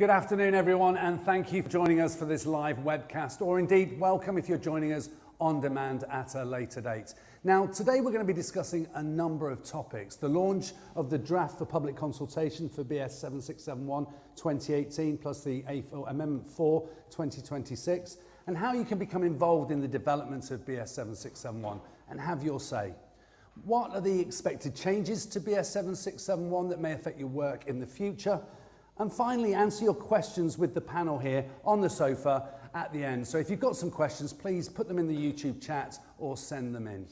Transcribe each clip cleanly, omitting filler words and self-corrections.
Good afternoon, everyone, and thank you for joining us for this live webcast, or indeed welcome if you're joining us on demand at a later date. Now, today we're going to be discussing a number of topics. The launch of the draft for public consultation for BS 7671 2018, plus the Amendment 4 2026, and how you can become involved in the development of BS 7671 and have your say. What are the expected changes to BS 7671 that may affect your work in the future? And finally, answer your questions with the panel here on the sofa at the end. So if you've got some questions, please put them in the YouTube chat or send them in.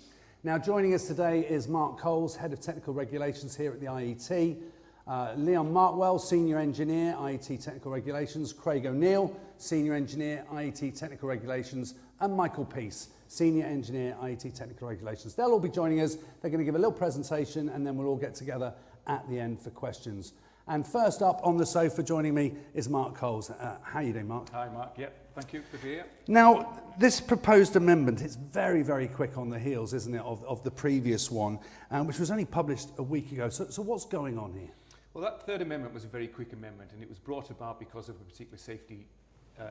Now, joining us today is Mark Coles, Head of Technical Regulations here at the IET, Leon Markwell, Senior Engineer, IET Technical Regulations, Craig O'Neill, Senior Engineer, IET Technical Regulations, and Michael Peace, Senior Engineer, IET Technical Regulations. They'll all be joining us. They're going to give a little presentation and then we'll all get together at the end for questions. And first up on the sofa joining me is Mark Coles. How are you doing, Mark? Hi, Mark. Yep, thank you. Good to be here. Now, this proposed amendment is very, very quick on the heels, isn't it, of the previous one, which was only published a week ago. So what's going on here? Well, that third amendment was a very quick amendment, and it was brought about because of a particular safety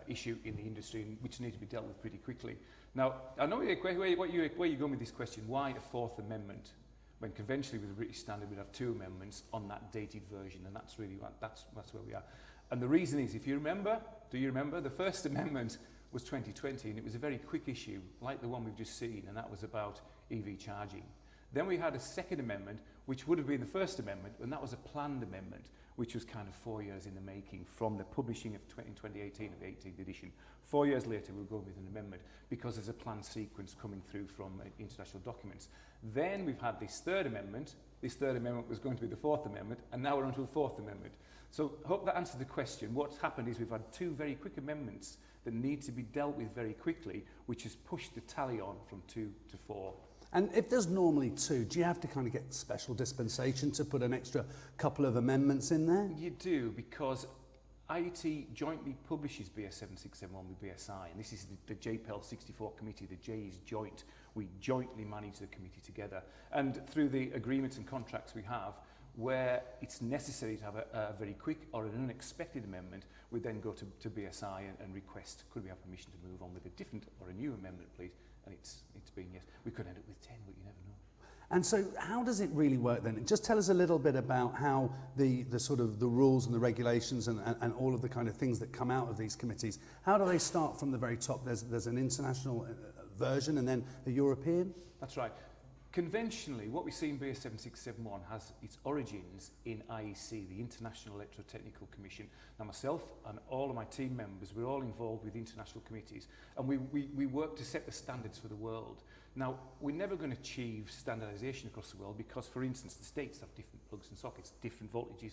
issue in the industry, which needed to be dealt with pretty quickly. Now, I know where you're going with this question. Why a fourth amendment? When conventionally with the British standard we'd have two amendments on that dated version, and that's really that's where we are. And the reason is, if you remember, do you remember, the first amendment was 2020, and it was a very quick issue, like the one we've just seen, and that was about EV charging. Then we had a second amendment, which would have been the first amendment, and that was a planned amendment, which was kind of 4 years in the making from the publishing of in 2018 of the 18th edition. 4 years later, we'll go with an amendment because there's a planned sequence coming through from international documents. Then we've had this third amendment. This third amendment was going to be the fourth amendment, and now we're on to the fourth amendment. So I hope that answers the question. What's happened is we've had two very quick amendments that need to be dealt with very quickly, which has pushed the tally on from 2 to 4. And if there's normally two, do you have to kind of get special dispensation to put an extra couple of amendments in there? You do, because IET jointly publishes BS 7671 with BSI, and this is the JPEL 64 committee. The J is joint. We jointly manage the committee together. And through the agreements and contracts we have, where it's necessary to have a very quick or an unexpected amendment, we then go to BSI and request, could we have permission to move on with a different or a new amendment, please? And it's been yes. We could end up with 10, but you never know. And so how does it really work then? Just tell us a little bit about how the sort of the rules and the regulations and all of the kind of things that come out of these committees, how do they start from the very top? There's an international version and then a European? That's right. Conventionally, what we see in BS 7671 has its origins in IEC, the International Electrotechnical Commission. Now, myself and all of my team members, we're all involved with international committees, and we work to set the standards for the world. Now, we're never going to achieve standardization across the world because, for instance, the states have different plugs and sockets, different voltages,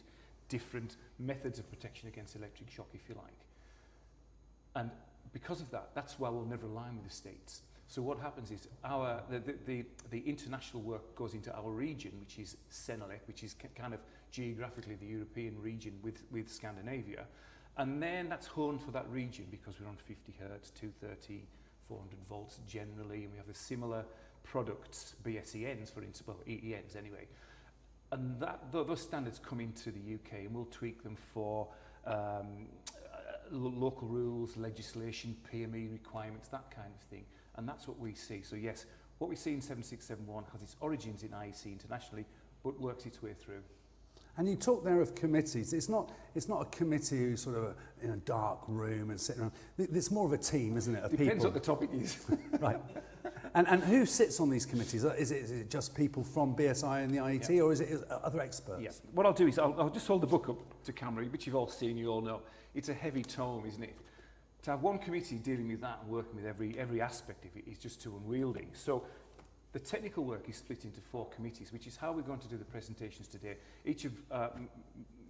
different methods of protection against electric shock, if you like. And because of that, that's why we'll never align with the states. So what happens is the international work goes into our region, which is CENELEC, which is kind of geographically the European region with Scandinavia. And then that's honed for that region because we're on 50 hertz, 230, 400 volts generally, and we have a similar products, BSENs for instance, well, EENs anyway. And those standards come into the UK, and we'll tweak them for local rules, legislation, PME requirements, that kind of thing. And that's what we see. So yes, what we see in 7671 has its origins in IEC internationally, but works its way through. And you talk there of committees. It's not a committee who's sort of in a dark room and sitting around. It's more of a team, isn't it? Of Depends people. what the topic is. Right. And who sits on these committees? Is it just people from BSI and the IET, yeah, or is it other experts? Yeah. What I'll do is I'll just hold the book up to camera, which you've all seen, you all know. It's a heavy tome, isn't it? To have one committee dealing with that and working with every aspect of it is just too unwieldy. So the technical work is split into 4 committees, which is how we're going to do the presentations today. Each of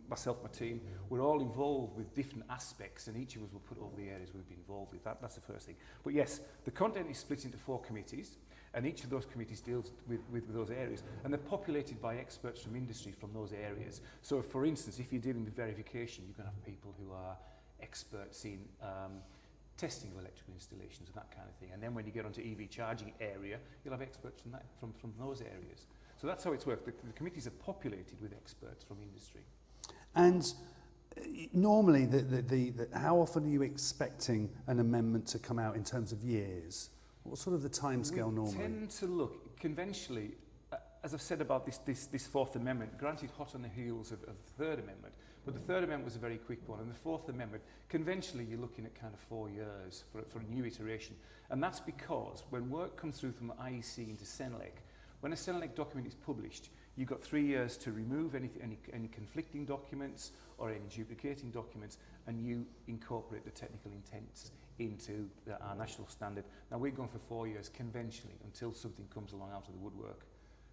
myself, my team, we're all involved with different aspects, and each of us will put all the areas we've been involved with. That's the first thing. But yes, the content is split into 4 committees, and each of those committees deals with those areas, and they're populated by experts from industry from those areas. So for instance, if you're dealing with verification, you're going to have people who are experts in testing of electrical installations and that kind of thing. And then when you get onto EV charging area, you'll have experts from those areas. So that's how it's worked. The committees are populated with experts from industry. And Normally, how often are you expecting an amendment to come out in terms of years? What's sort of the timescale normally? We tend to look conventionally, as I've said about this Fourth Amendment, granted hot on the heels of the Third Amendment, but the Third Amendment was a very quick one, and the Fourth Amendment, conventionally you're looking at kind of 4 years for a new iteration, and that's because when work comes through from IEC into Senelec, when a Senelec document is published, you've got 3 years to remove any conflicting documents or any duplicating documents, and you incorporate the technical intents into our national standard. Now we're going for 4 years conventionally until something comes along out of the woodwork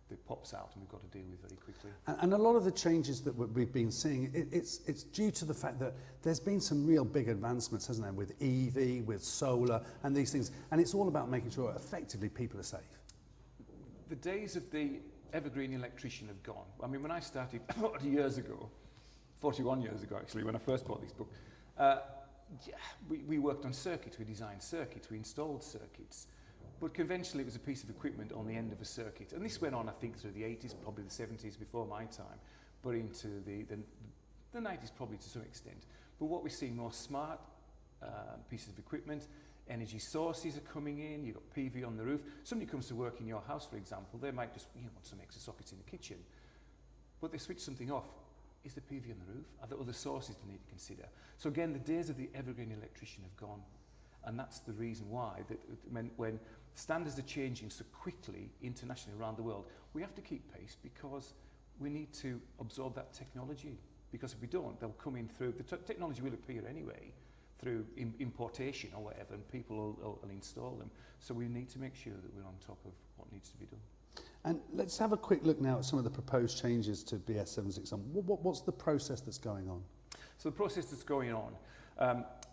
that pops out and we've got to deal with very quickly. And a lot of the changes that we've been seeing, it's due to the fact that there's been some real big advancements, hasn't there, with EV, with solar and these things, and it's all about making sure effectively people are safe. The days of the evergreen electrician have gone. I mean, when I started 40 years ago, 41 years ago actually, when I first bought this book, we worked on circuits, we designed circuits, we installed circuits. But conventionally it was a piece of equipment on the end of a circuit. And this went on, I think, through the 80s, probably the 70s before my time, but into the 90s probably to some extent. But what we're seeing more smart pieces of equipment, energy sources are coming in, you've got PV on the roof. Somebody comes to work in your house, for example, they might just want some extra sockets in the kitchen, but they switch something off. Is the PV on the roof? Are there other sources they need to consider? So again, the days of the evergreen electrician have gone. And that's the reason why, that when standards are changing so quickly internationally around the world, we have to keep pace because we need to absorb that technology. Because if we don't, they'll come in through, the technology will appear anyway through importation or whatever, and people will install them. So we need to make sure that we're on top of what needs to be done. And let's have a quick look now at some of the proposed changes to BS 761. What's the process that's going on? So the process that's going on,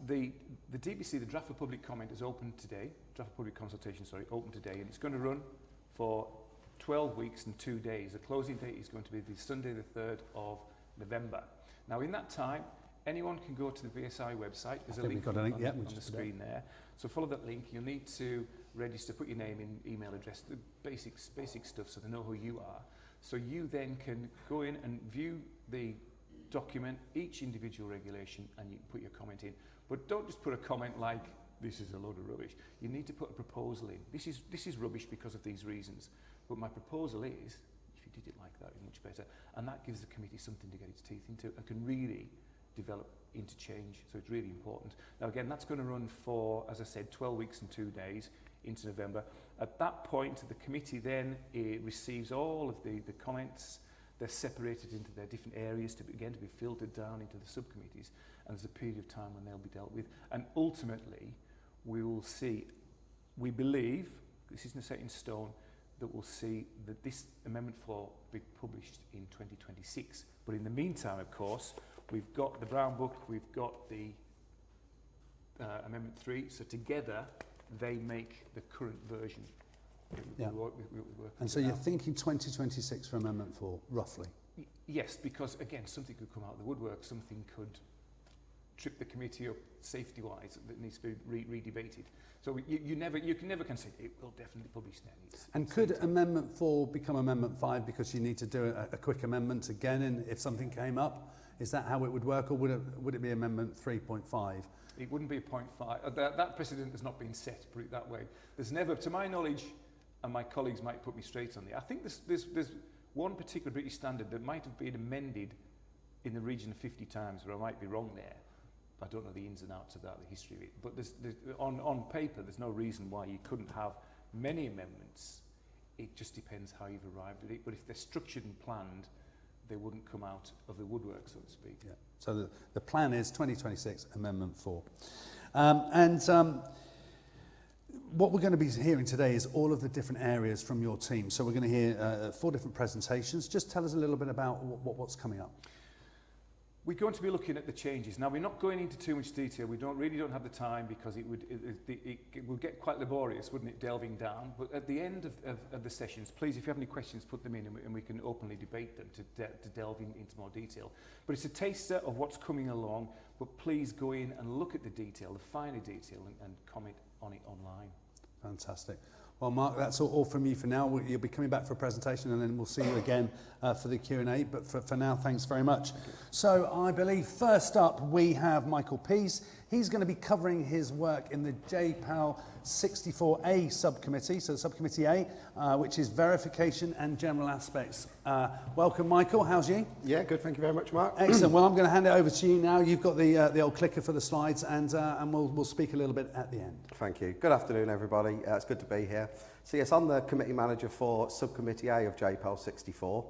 the DPC, the draft for public comment, is open today. Draft for public consultation, sorry, open today, and it's going to run for 12 weeks and 2 days. The closing date is going to be the Sunday, the 3rd of November. Now, in that time, anyone can go to the BSI website. There's a link on the screen there. So follow that link. You'll need to register, put your name in, email address, the basic stuff so they know who you are. So you then can go in and view the document, each individual regulation, and you can put your comment in. But don't just put a comment like, this is a load of rubbish. You need to put a proposal in. This is rubbish because of these reasons. But my proposal is, if you did it like that, it'd be much better. And that gives the committee something to get its teeth into and can really develop into change. So it's really important. Now again, that's going to run for, as I said, 12 weeks and 2 days into November. At that point, the committee then receives all of the comments. They're separated into their different areas to be filtered down into the subcommittees, and there's a period of time when they'll be dealt with. And ultimately, we will see, we believe, this isn't set in stone, that we'll see that this Amendment 4 be published in 2026. But in the meantime, of course, we've got the Brown Book, we've got the Amendment 3, so together they make the current version. Yeah. And so you're thinking 2026 for Amendment 4, roughly? Yes, because again, something could come out of the woodwork, something could trip the committee up safety-wise that needs to be re-debated. So you can never consider it will definitely publish then. And could Amendment 4 become Amendment 5 because you need to do a quick amendment again if something came up? Is that how it would work, or would it be Amendment 3.5? It wouldn't be a 0.5. That precedent has not been set, put it that way. There's never, to my knowledge, and my colleagues might put me straight on there, I think there's one particular British standard that might have been amended in the region of 50 times, where I might be wrong there. I don't know the ins and outs of that, the history of it. But on paper, there's no reason why you couldn't have many amendments. It just depends how you've arrived at it. But if they're structured and planned, they wouldn't come out of the woodwork, so to speak. Yeah. So the plan is 2026, Amendment 4. What we're going to be hearing today is all of the different areas from your team. So we're going to hear 4 different presentations. Just tell us a little bit about what's coming up. We're going to be looking at the changes. Now, we're not going into too much detail. We really don't have the time because it would get quite laborious, wouldn't it, delving down. But at the end of the sessions, please, if you have any questions, put them in and we can openly debate them to delve into more detail. But it's a taster of what's coming along. But please go in and look at the detail, the finer detail, and comment on it online. Fantastic. Well, Mark, that's all from you for now. You'll be coming back for a presentation and then we'll see you again for the Q&A. But for now, thanks very much. So I believe first up we have Michael Pease. He's going to be covering his work in the JPAL 64A subcommittee, so subcommittee A, which is verification and general aspects. Welcome, Michael. How's you? Yeah, good. Thank you very much, Mark. Excellent. Well, I'm going to hand it over to you now. You've got the old clicker for the slides, and we'll speak a little bit at the end. Thank you. Good afternoon, everybody. It's good to be here. So yes, I'm the committee manager for subcommittee A of JPAL 64.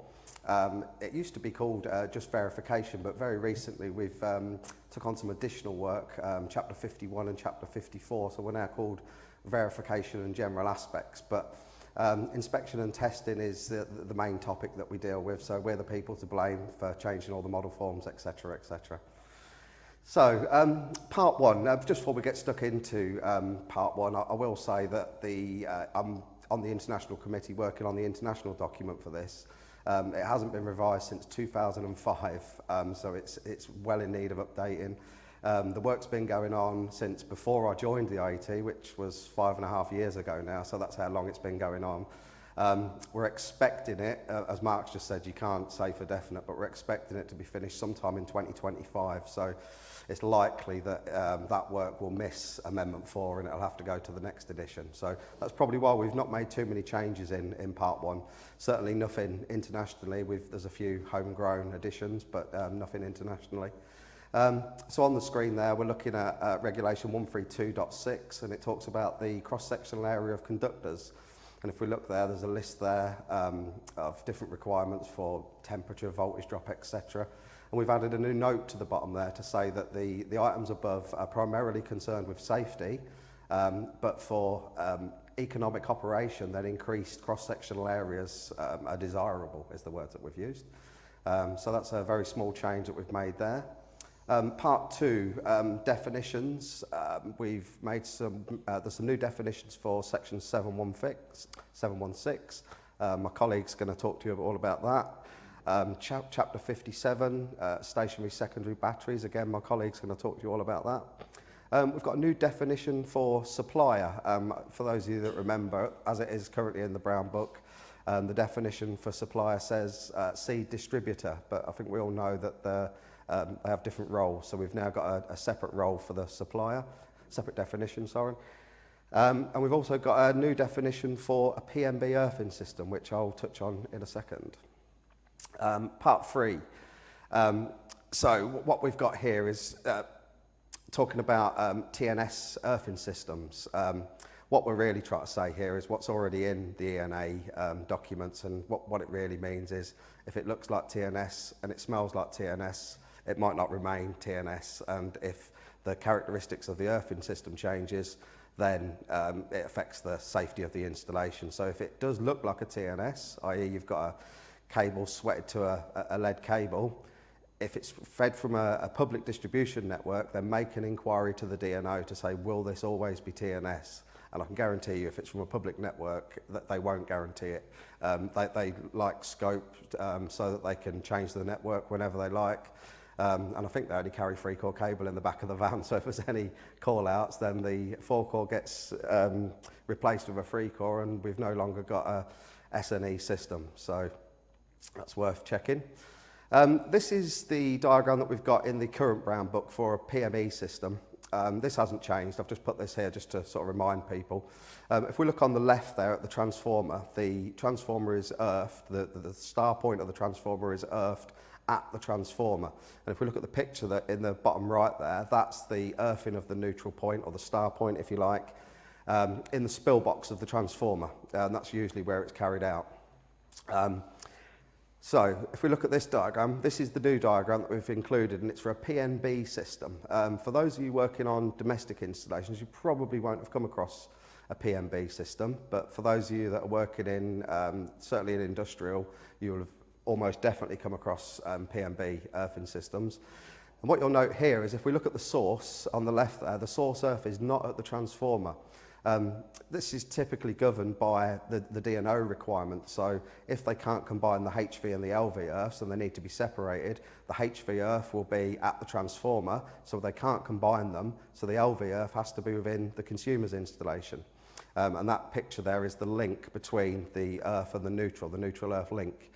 It used to be called just verification, but very recently we've took on some additional work, chapter 51 and chapter 54, so we're now called verification and general aspects. But inspection and testing is the main topic that we deal with, so we're the people to blame for changing all the model forms, etc., etc. So, part one, just before we get stuck into part one, I will say that I'm on the international committee working on the international document for this. It hasn't been revised since 2005, so it's well in need of updating. The work's been going on since before I joined the IET, which was 5.5 years ago now, so that's how long it's been going on. We're expecting it, as Mark's just said, you can't say for definite, but we're expecting it to be finished sometime in 2025, so it's likely that that work will miss Amendment 4 and it'll have to go to the next edition. So that's probably why we've not made too many changes in part one. Certainly nothing internationally. There's a few homegrown additions, but nothing internationally. So on the screen there, we're looking at Regulation 132.6, and it talks about the cross-sectional area of conductors. And if we look there, there's a list there of different requirements for temperature, voltage drop, etc. And we've added a new note to the bottom there to say that the items above are primarily concerned with safety, but for economic operation, then increased cross-sectional areas are desirable, is the words that we've used. So that's a very small change that we've made there. Part two, definitions. We've made there's some new definitions for section 716. My colleague's going to talk to you all about that. Chapter 57, stationary secondary batteries. Again, my colleague's going to talk to you all about that. We've got a new definition for supplier. For those of you that remember, as it is currently in the Brown Book, the definition for supplier says seed distributor, but I think we all know that they have different roles. So we've now got a separate role for the supplier, separate definition, sorry. And we've also got a new definition for a PMB earthing system, which I'll touch on in a second. Part three. So what we've got here is talking about TNS earthing systems. What we're really trying to say here is what's already in the ENA documents, and what it really means is if it looks like TNS and it smells like TNS, it might not remain TNS, and if the characteristics of the earthing system changes, then it affects the safety of the installation. So if it does look like a TNS, i.e. you've got a cable sweated to a lead cable, if it's fed from a public distribution network, then make an inquiry to the DNO to say, will this always be TNS? And I can guarantee you if it's from a public network that they won't guarantee it. They like scope so that they can change the network whenever they like. And I think they only carry 3-core cable in the back of the van, so if there's any call-outs, then the 4-core gets replaced with a 3-core, and we've no longer got a SNE system, so that's worth checking. This is the diagram that we've got in the current Brown Book for a PME system. This hasn't changed. I've just put this here just to sort of remind people. If we look on the left there at the transformer is earthed, the star point of the transformer is earthed at the transformer. And if we look at the picture that in the bottom right there, that's the earthing of the neutral point, or the star point if you like, in the spill box of the transformer. And that's usually where it's carried out. So if we look at this diagram, this is the new diagram that we've included, and it's for a PNB system. For those of you working on domestic installations, you probably won't have come across a PNB system, but for those of you that are working in, certainly in industrial, you will have almost definitely come across PNB earthing systems. And what you'll note here is if we look at the source on the left there, the source earth is not at the transformer. This is typically governed by the DNO requirements. So if they can't combine the HV and the LV earths and they need to be separated, the HV earth will be at the transformer, so they can't combine them. So the LV earth has to be within the consumer's installation. And that picture there is the link between the earth and the neutral earth link.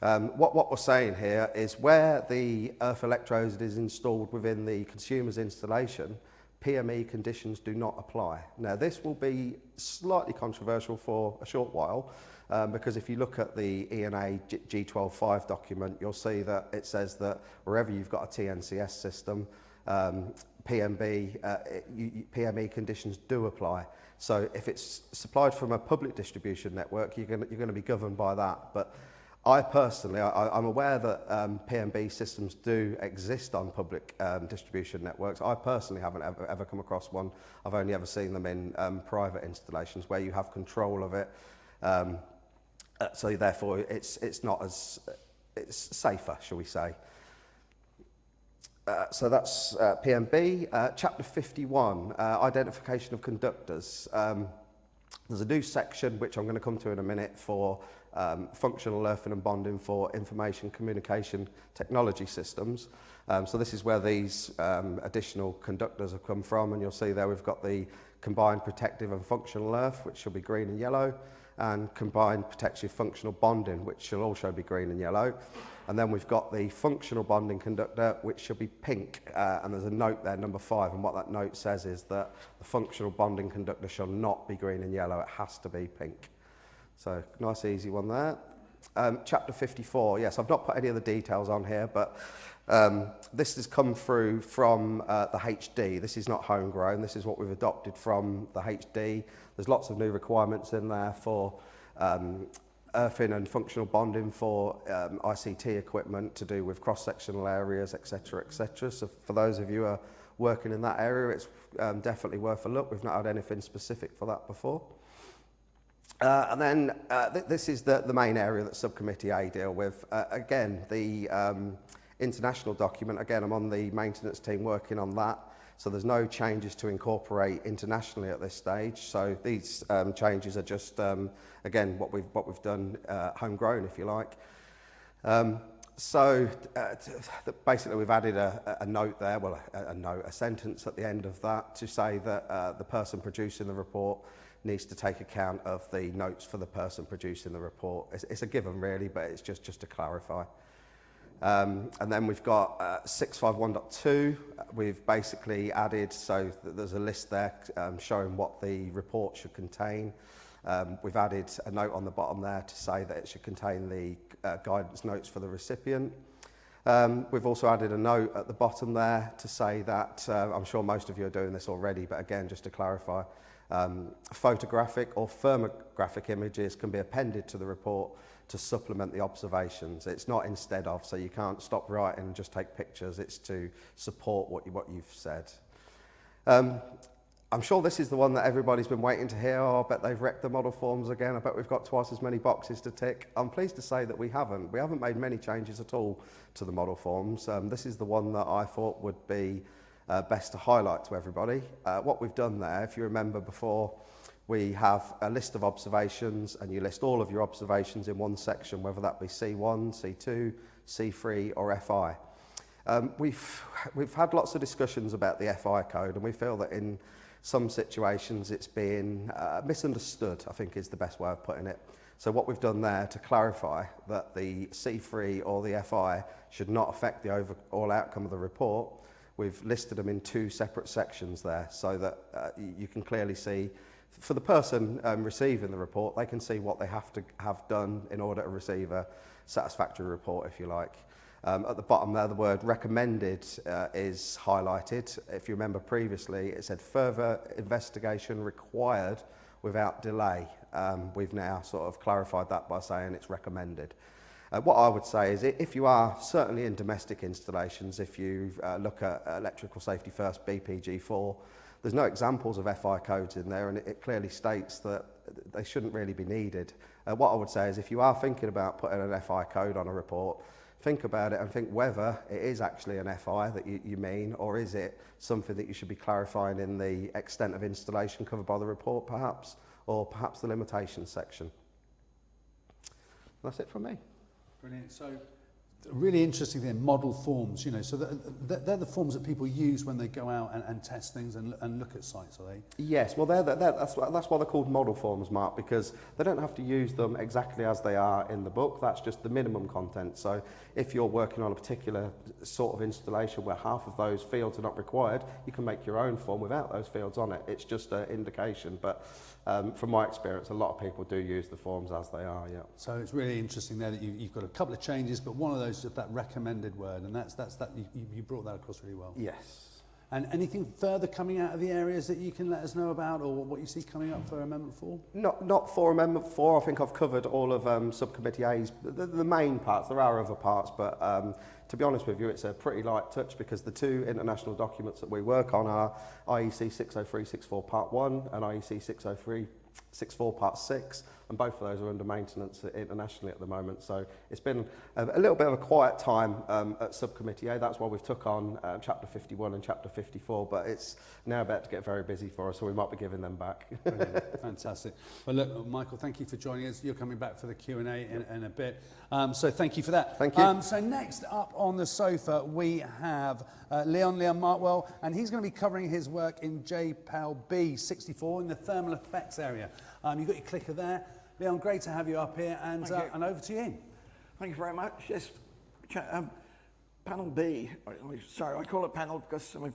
What we're saying here is where the earth electrode is installed within the consumer's installation, PME conditions do not apply. Now this will be slightly controversial for a short while, because if you look at the ENA G12.5 document, you'll see that it says that wherever you've got a TNCS system, PME conditions do apply. So if it's supplied from a public distribution network, you're going to be governed by that. But I personally, I'm aware that PMB systems do exist on public distribution networks. I personally haven't ever come across one. I've only ever seen them in private installations where you have control of it. So therefore, it's not as, it's safer, shall we say. So that's PMB. Chapter 51, identification of conductors. There's a new section, which I'm going to come to in a minute, for functional earthing and bonding for information communication technology systems. So this is where these additional conductors have come from, and you'll see there we've got the combined protective and functional earth, which shall be green and yellow, and combined protective functional bonding, which shall also be green and yellow. And then we've got the functional bonding conductor, which should be pink, and there's a note there, number 5, and what that note says is that the functional bonding conductor shall not be green and yellow, it has to be pink. So nice easy one there. Chapter 54, yes, I've not put any of the details on here, but this has come through from the HD. This is not homegrown, this is what we've adopted from the HD. There's lots of new requirements in there for earthing and functional bonding for ICT equipment to do with cross-sectional areas, etc., etc. So for those of you who are working in that area, it's definitely worth a look. We've not had anything specific for that before. And then this is the main area that Subcommittee A deal with. Again, the international document, again, I'm on the maintenance team working on that. So there's no changes to incorporate internationally at this stage. So these changes are just, again, what we've done homegrown, if you like. Basically we've added a note there, well, a sentence at the end of that to say that the person producing the report needs to take account of the notes for the person producing the report. It's a given really, but it's just to clarify. And then we've got 651.2. We've basically added, so there's a list there showing what the report should contain. We've added a note on the bottom there to say that it should contain the guidance notes for the recipient. We've also added a note at the bottom there to say that, I'm sure most of you are doing this already, but again, just to clarify, photographic or thermographic images can be appended to the report to supplement the observations. It's not instead of, so you can't stop writing and just take pictures. It's to support what you've said. I'm sure this is the one that everybody's been waiting to hear. Oh, I bet they've wrecked the model forms again. I bet we've got twice as many boxes to tick. I'm pleased to say that we haven't. We haven't made many changes at all to the model forms. This is the one that I thought would be best to highlight to everybody. What we've done there, if you remember before, we have a list of observations and you list all of your observations in one section, whether that be C1, C2, C3 or FI. We've had lots of discussions about the FI code, and we feel that in some situations it's been misunderstood, I think is the best way of putting it. So what we've done there to clarify that the C3 or the FI should not affect the overall outcome of the report, we've listed them in 2 separate sections there so that you can clearly see, for the person receiving the report, they can see what they have to have done in order to receive a satisfactory report, if you like. At the bottom there, the word recommended is highlighted. If you remember previously, it said further investigation required without delay. We've now sort of clarified that by saying it's recommended. What I would say is if you are, certainly in domestic installations, if you look at Electrical Safety First BPG4, there's no examples of FI codes in there, and it clearly states that they shouldn't really be needed. What I would say is if you are thinking about putting an FI code on a report, think about it and think whether it is actually an FI that you mean, or is it something that you should be clarifying in the extent of installation covered by the report perhaps, or perhaps the limitations section. That's it from me. Brilliant. So really interesting thing, model forms, you know, so they're the forms that people use when they go out and test things and look at sites, are they? Yes, well, that's why they're called model forms, Mark, because they don't have to use them exactly as they are in the book. That's just the minimum content. So if you're working on a particular sort of installation where half of those fields are not required, you can make your own form without those fields on it. It's just an indication, but from my experience, a lot of people do use the forms as they are, yeah. So it's really interesting there that you've got a couple of changes, but one of those is that recommended word, and that's that you brought that across really well. Yes. And anything further coming out of the areas that you can let us know about, or what you see coming up for Amendment 4? Not for Amendment 4. I think I've covered all of Subcommittee A's, the main parts. There are other parts, but to be honest with you, it's a pretty light touch because the two international documents that we work on are IEC 603-64 Part 1 and IEC 603-64 Part 6, and both of those are under maintenance internationally at the moment. So it's been a little bit of a quiet time at Subcommittee A. That's why we've took on Chapter 51 and Chapter 54, but it's now about to get very busy for us, so we might be giving them back. Brilliant. Fantastic. Well, look, Michael, thank you for joining us. You're coming back for the Q&A in a bit. So thank you for that. Thank you. So next up on the sofa, we have Leon Martwell, and he's going to be covering his work in JPEL B64 in the thermal effects area. You've got your clicker there. Leon, great to have you up here, and over to you. Thank you very much. Yes, panel B, sorry, I call it panel because some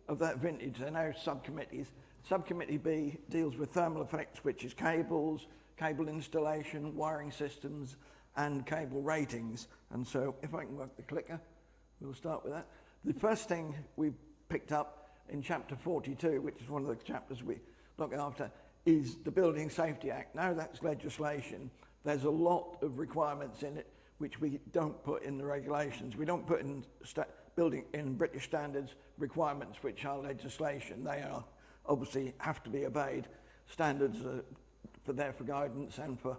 of that vintage, they're now subcommittees. Subcommittee B deals with thermal effects, which is cables, cable installation, wiring systems, and cable ratings. And so if I can work the clicker, we'll start with that. The first thing we picked up in Chapter 42, which is one of the chapters we look after, is the Building Safety Act. Now that's legislation. There's a lot of requirements in it which we don't put in the regulations. We don't put in British standards requirements which are legislation. They are obviously have to be obeyed. Standards are for guidance and for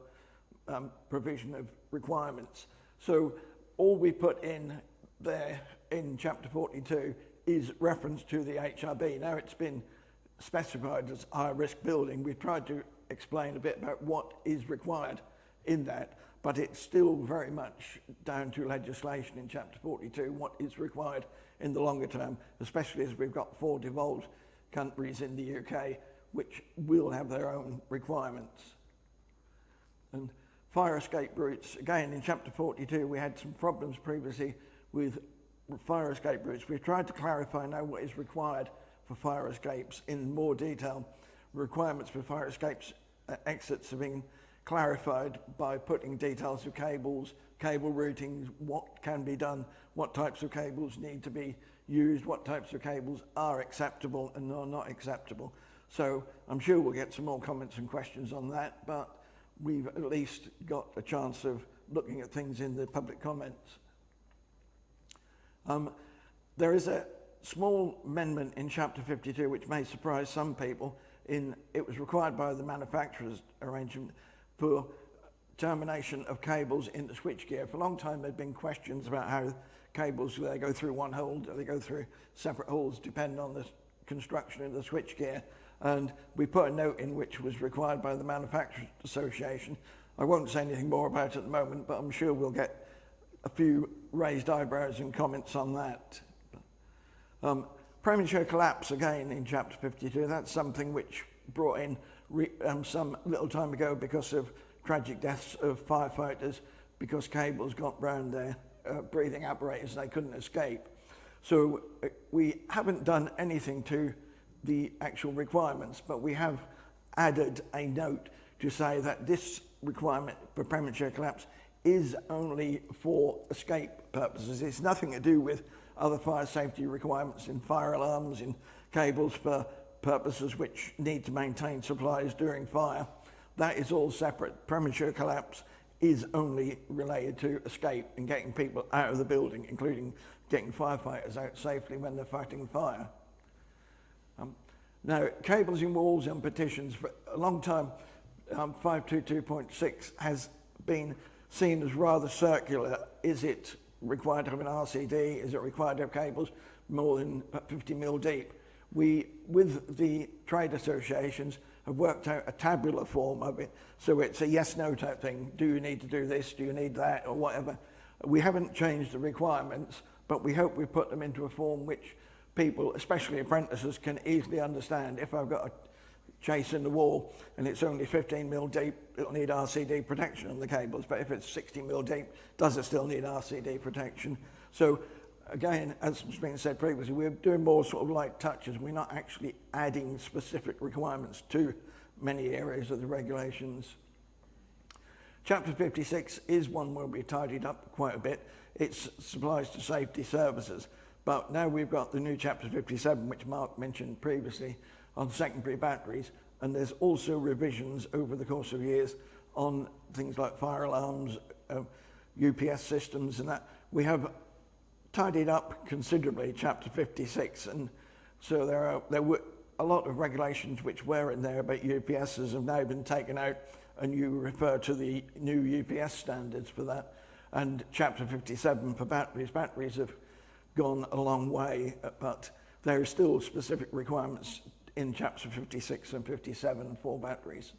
provision of requirements. So all we put in there in Chapter 42 is reference to the HRB. Now it's been specified as high risk building. We've tried to explain a bit about what is required in that, but it's still very much down to legislation in Chapter 42, what is required in the longer term, especially as we've got 4 devolved countries in the UK which will have their own requirements. And fire escape routes, again in Chapter 42 we had some problems previously with fire escape routes. We've tried to clarify now what is required for fire escapes in more detail. Requirements for fire escapes exits have been clarified by putting details of cables, cable routings, what can be done, what types of cables need to be used, what types of cables are acceptable and are not acceptable. So I'm sure we'll get some more comments and questions on that, but we've at least got a chance of looking at things in the public comments. There is a small amendment in Chapter 52 which may surprise some people. It was required by the manufacturer's arrangement for termination of cables in the switchgear. For a long time there have been questions about how cables, do they go through one hole, do they go through separate holes, depending on the construction of the switchgear. And we put a note in which was required by the Manufacturers Association. I won't say anything more about it at the moment, but I'm sure we'll get a few raised eyebrows and comments on that. Premature collapse, again, in Chapter 52, that's something which brought in some little time ago because of tragic deaths of firefighters because cables got round their breathing apparatus and they couldn't escape. So we haven't done anything to the actual requirements, but we have added a note to say that this requirement for premature collapse is only for escape purposes. It's nothing to do with other fire safety requirements in fire alarms, in cables for purposes which need to maintain supplies during fire. That is all separate. Premature collapse is only related to escape and getting people out of the building, including getting firefighters out safely when they're fighting fire. Now, cables in walls and partitions, for a long time, 522.6 has been seen as rather circular. Is it required to have an RCD? Is it required to have cables more than 50 mil deep? We, with the trade associations, have worked out a tabular form of it, so it's a yes-no type thing. Do you need to do this? Do you need that? Or whatever. We haven't changed the requirements, but we hope we put them into a form which people, especially apprentices, can easily understand. If I've got a chase in the wall and it's only 15 mil deep, it'll need RCD protection on the cables, but if it's 60 mil deep, does it still need RCD protection? So again, as has been said previously, we're doing more sort of light touches. We're not actually adding specific requirements to many areas of the regulations. Chapter 56 is one where we tidied up quite a bit. It's supplies to safety services, but now we've got the new Chapter 57, which Mark mentioned previously, on secondary batteries, and there's also revisions over the course of years on things like fire alarms, UPS systems and that. We have tidied up considerably Chapter 56, and so there were a lot of regulations which were in there about UPSs have now been taken out, and you refer to the new UPS standards for that. And Chapter 57 for batteries have gone a long way, but there are still specific requirements in Chapter 56 and 57 for batteries.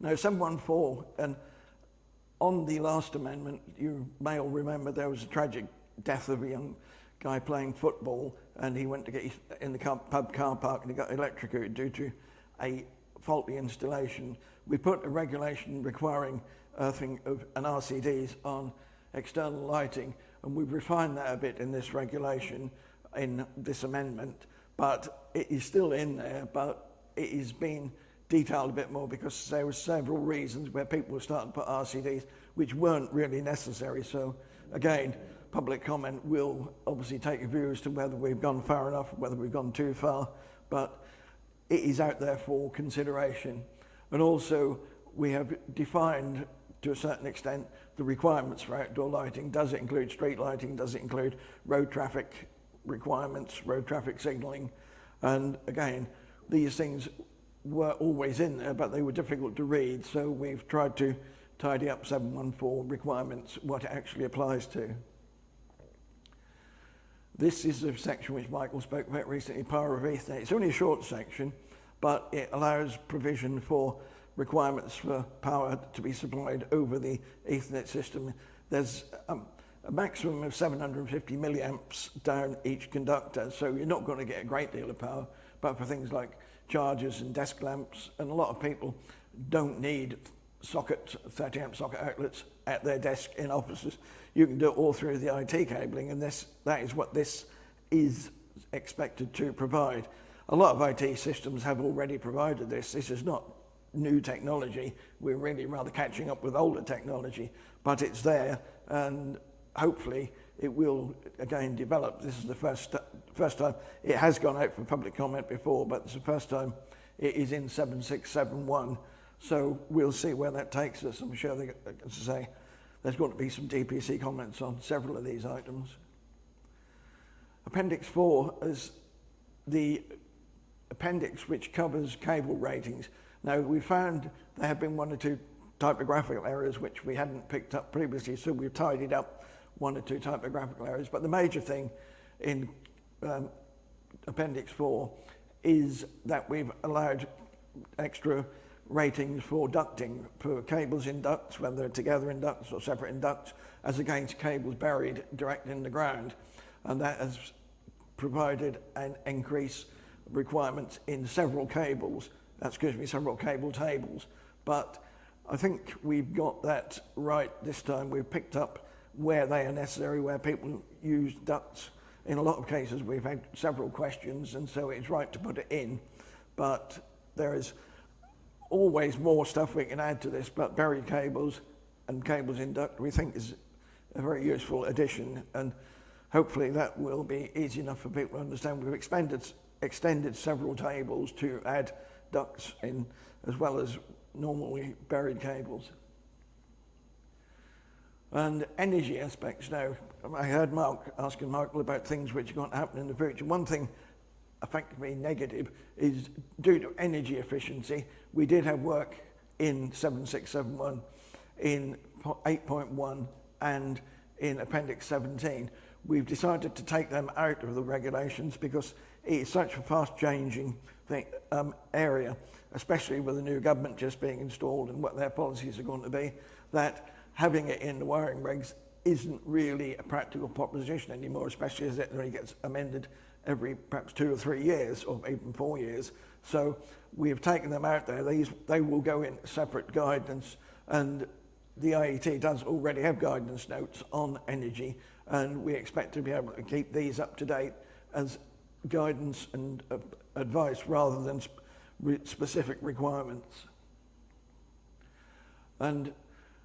Now 714, and on the last amendment, you may all remember there was a tragic death of a young guy playing football, and he went to get in the pub car park and he got electrocuted due to a faulty installation. We put a regulation requiring earthing of an RCDs on external lighting, and we've refined that a bit in this regulation, in this amendment, but it is still in there, but it is being detailed a bit more because there were several reasons where people were starting to put RCDs which weren't really necessary. So again, public comment will obviously take a view as to whether we've gone far enough, whether we've gone too far, but it is out there for consideration. And also we have defined to a certain extent the requirements for outdoor lighting. Does it include street lighting? Does it include road traffic requirements, road traffic signalling? And again, these things were always in there, but they were difficult to read, so we've tried to tidy up 714 requirements, what it actually applies to. This is a section which Michael spoke about recently, Power of Ethernet. It's only a short section, but it allows provision for requirements for power to be supplied over the Ethernet system. There's a maximum of 750 milliamps down each conductor, so you're not going to get a great deal of power, but for things like chargers and desk lamps, and a lot of people don't need 30 amp socket outlets at their desk in offices. You can do it all through the IT cabling, and that is what this is expected to provide. A lot of IT systems have already provided this. This is not new technology. We're really rather catching up with older technology, but it's there, and hopefully it will again develop. This is the first time. It has gone out for public comment before, but it's the first time it is in 7671. So we'll see where that takes us. I'm sure, as I say, there's going to be some DPC comments on several of these items. Appendix 4 is the appendix which covers cable ratings. Now, we found there have been one or two typographical errors which we hadn't picked up previously, so we've tidied up one or two typographical errors. But the major thing in Appendix 4 is that we've allowed extra ratings for ducting, for cables in ducts, whether they're together in ducts or separate in ducts, as against cables buried direct in the ground. And that has provided an increase requirements in several cable tables. But I think we've got that right this time. We've picked up where they are necessary, where people use ducts. In a lot of cases, we've had several questions, and so it's right to put it in. But there is always more stuff we can add to this, but buried cables and cables in duct we think is a very useful addition, and hopefully that will be easy enough for people to understand. We've extended several tables to add ducts in as well as normally buried cables. And energy aspects now. I heard Mark asking Michael about things which are going to happen in the future. One thing effectively negative is due to energy efficiency. We did have work in 7671, in 8.1 and in Appendix 17. We've decided to take them out of the regulations because it is such a fast changing area, especially with the new government just being installed and what their policies are going to be, that having it in the wiring regs isn't really a practical proposition anymore, especially as it only gets amended every perhaps 2 or 3 years, or even 4 years. So we have taken them out there. They will go in separate guidance, and the IET does already have guidance notes on energy, and we expect to be able to keep these up to date as guidance and advice rather than specific requirements. And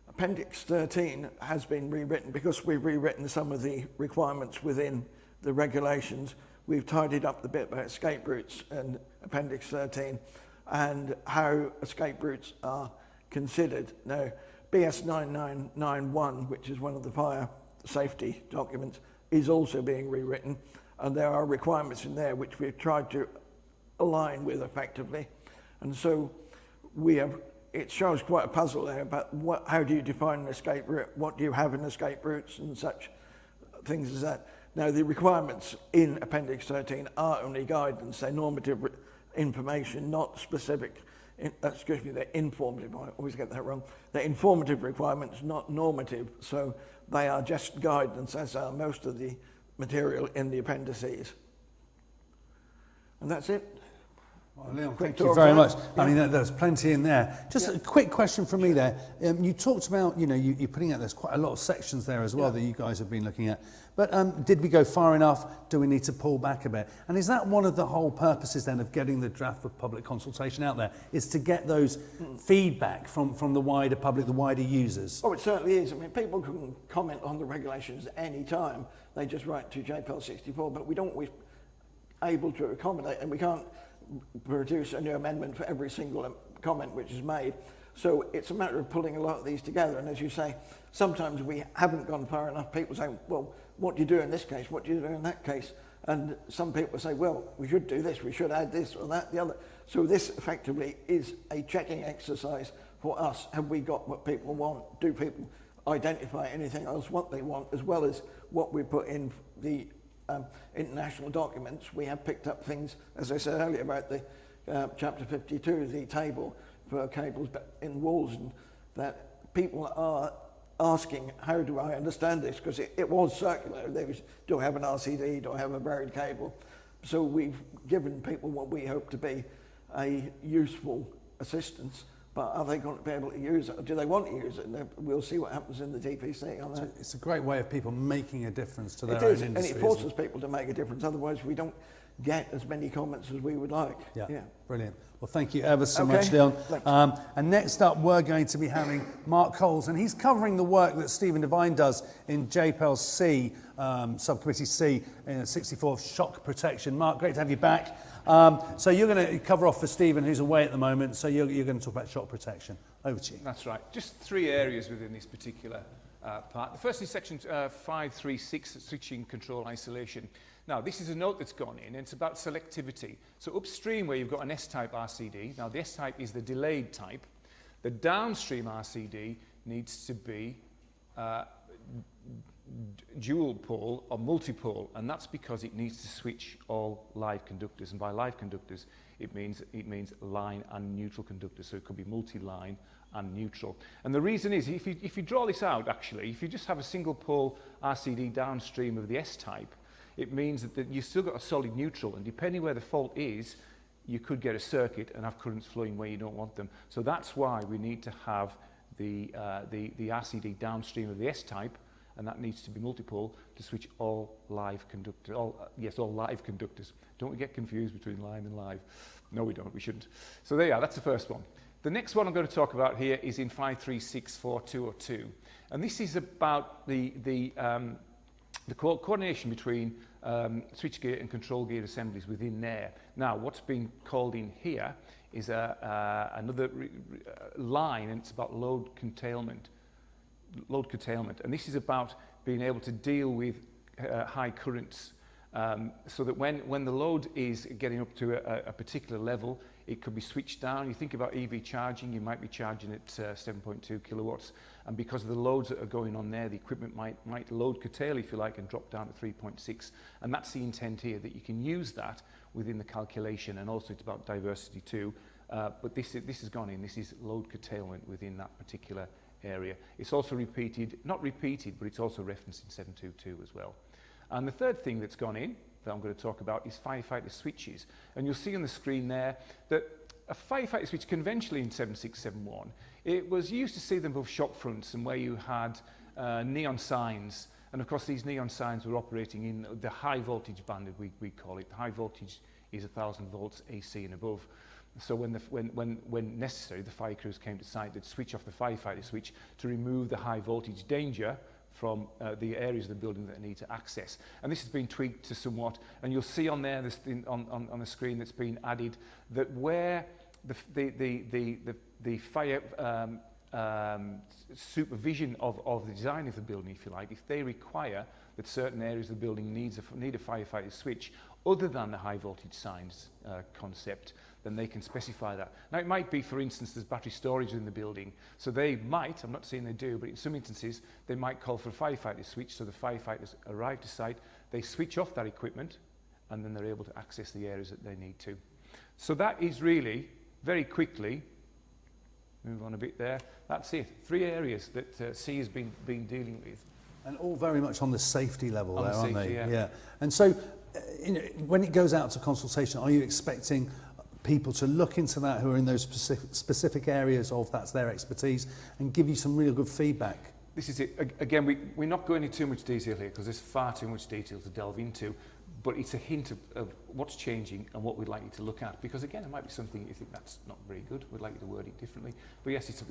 Appendix 13 has been rewritten because we've rewritten some of the requirements within the regulations. We've tidied up the bit about escape routes in Appendix 13 and how escape routes are considered. Now, BS 9991, which is one of the fire safety documents, is also being rewritten, and there are requirements in there which we've tried to align with effectively. And so it shows quite a puzzle there about how do you define an escape route, what do you have in escape routes and such things as that. Now, the requirements in Appendix 13 are only guidance, they're normative information, not specific, they're informative, I always get that wrong. They're informative requirements, not normative, so they are just guidance, as are most of the material in the appendices. And that's it. Well, Leon, thank you very much. Yeah. I mean, there's plenty in there. Just a quick question from me there. You talked about, you're putting out, there's quite a lot of sections there as well that you guys have been looking at. But did we go far enough? Do we need to pull back a bit? And is that one of the whole purposes then of getting the draft of public consultation out there, is to get those feedback from the wider public, the wider users? Oh, it certainly is. I mean, people can comment on the regulations at any time. They just write to JPL 64, but we don't always able to accommodate, and we can't produce a new amendment for every single comment which is made. So it's a matter of pulling a lot of these together. And as you say, sometimes we haven't gone far enough. People say, well, what do you do in this case? What do you do in that case? And some people say, well, we should do this, we should add this or that, the other. So this effectively is a checking exercise for us. Have we got what people want? Do people identify anything else what they want, as well as what we put in the international documents? We have picked up things, as I said earlier, about the chapter 52, the table for cables in walls, and that people are asking, how do I understand this? Because it was circular. Do I have an RCD? Do I have a buried cable? So we've given people what we hope to be a useful assistance. But are they going to be able to use it? Or do they want to use it? We'll see what happens in the DPC on that. It's a great way of people making a difference to their own industry. And it forces people to make a difference. Otherwise, we don't get as many comments as we would like. Yeah. Brilliant. Well, thank you ever so much, Leon. And next up, we're going to be having Mark Coles, and he's covering the work that Stephen Devine does in JPL C, Subcommittee C, in 64 shock protection. Mark, great to have you back. So you're going to cover off for Stephen, who's away at the moment, so you're going to talk about shock protection. Over to you. That's right. Just 3 areas within this particular part. The first is section 536, switching control isolation. Now, this is a note that's gone in, and it's about selectivity. So upstream, where you've got an S-type RCD, now the S-type is the delayed type. The downstream RCD needs to be dual pole or multi-pole, and that's because it needs to switch all live conductors. And by live conductors, it means line and neutral conductors. So it could be multi-line and neutral. And the reason is, if you draw this out, actually, if you just have a single pole RCD downstream of the S-type, it means that you've still got a solid neutral, and depending where the fault is, you could get a circuit and have currents flowing where you don't want them. So that's why we need to have the RCD downstream of the S-type, and that needs to be multipole to switch all live conductors. All live conductors. Don't we get confused between line and live? No, we don't. We shouldn't. So there you are. That's the first one. The next one I'm going to talk about here is in 5364202, and this is about the coordination between switchgear and control gear assemblies within there. Now, what's been called in here is another line, and it's about load curtailment. And this is about being able to deal with high currents, so that when the load is getting up to a particular level, it could be switched down. You think about EV charging, you might be charging at 7.2 kilowatts, and because of the loads that are going on there, the equipment might load curtail, if you like, and drop down to 3.6. And that's the intent here, that you can use that within the calculation, and also it's about diversity too. But this has gone in. This is load curtailment within that particular area. It's also repeated, not repeated, but it's also referenced in 722 as well. And the third thing that's gone in that I'm going to talk about is firefighter switches. And you'll see on the screen there that a firefighter switch conventionally in 7671, it was used to see them above shop fronts and where you had neon signs. And of course these neon signs were operating in the high voltage band, we call it. The high voltage is 1000 volts AC and above. So when necessary, the fire crews came to site, they'd switch off the firefighter switch to remove the high voltage danger from the areas of the building that they need to access. And this has been tweaked to somewhat, and you'll see on there, this thing on the screen that's been added, that where the fire supervision of the design of the building, if you like, if they require that certain areas of the building need a firefighter switch other than the high voltage signs concept, then they can specify that. Now it might be, for instance, there's battery storage in the building, so they might, I'm not saying they do, but in some instances they might call for a firefighter switch, so the firefighters arrive to site, they switch off that equipment, and then they're able to access the areas that they need to. So that is really, very quickly, move on a bit there, that's it. 3 areas that C has been dealing with. And all very much on the safety level On there, the aren't safety, they? yeah. And so, when it goes out to consultation, are you expecting people to look into that who are in those specific areas of that's their expertise and give you some real good feedback? This is it. Again, we're not going into too much detail here because there's far too much detail to delve into, but it's a hint of what's changing and what we'd like you to look at. Because again, it might be something you think that's not very good. We'd like you to word it differently. But yes, it's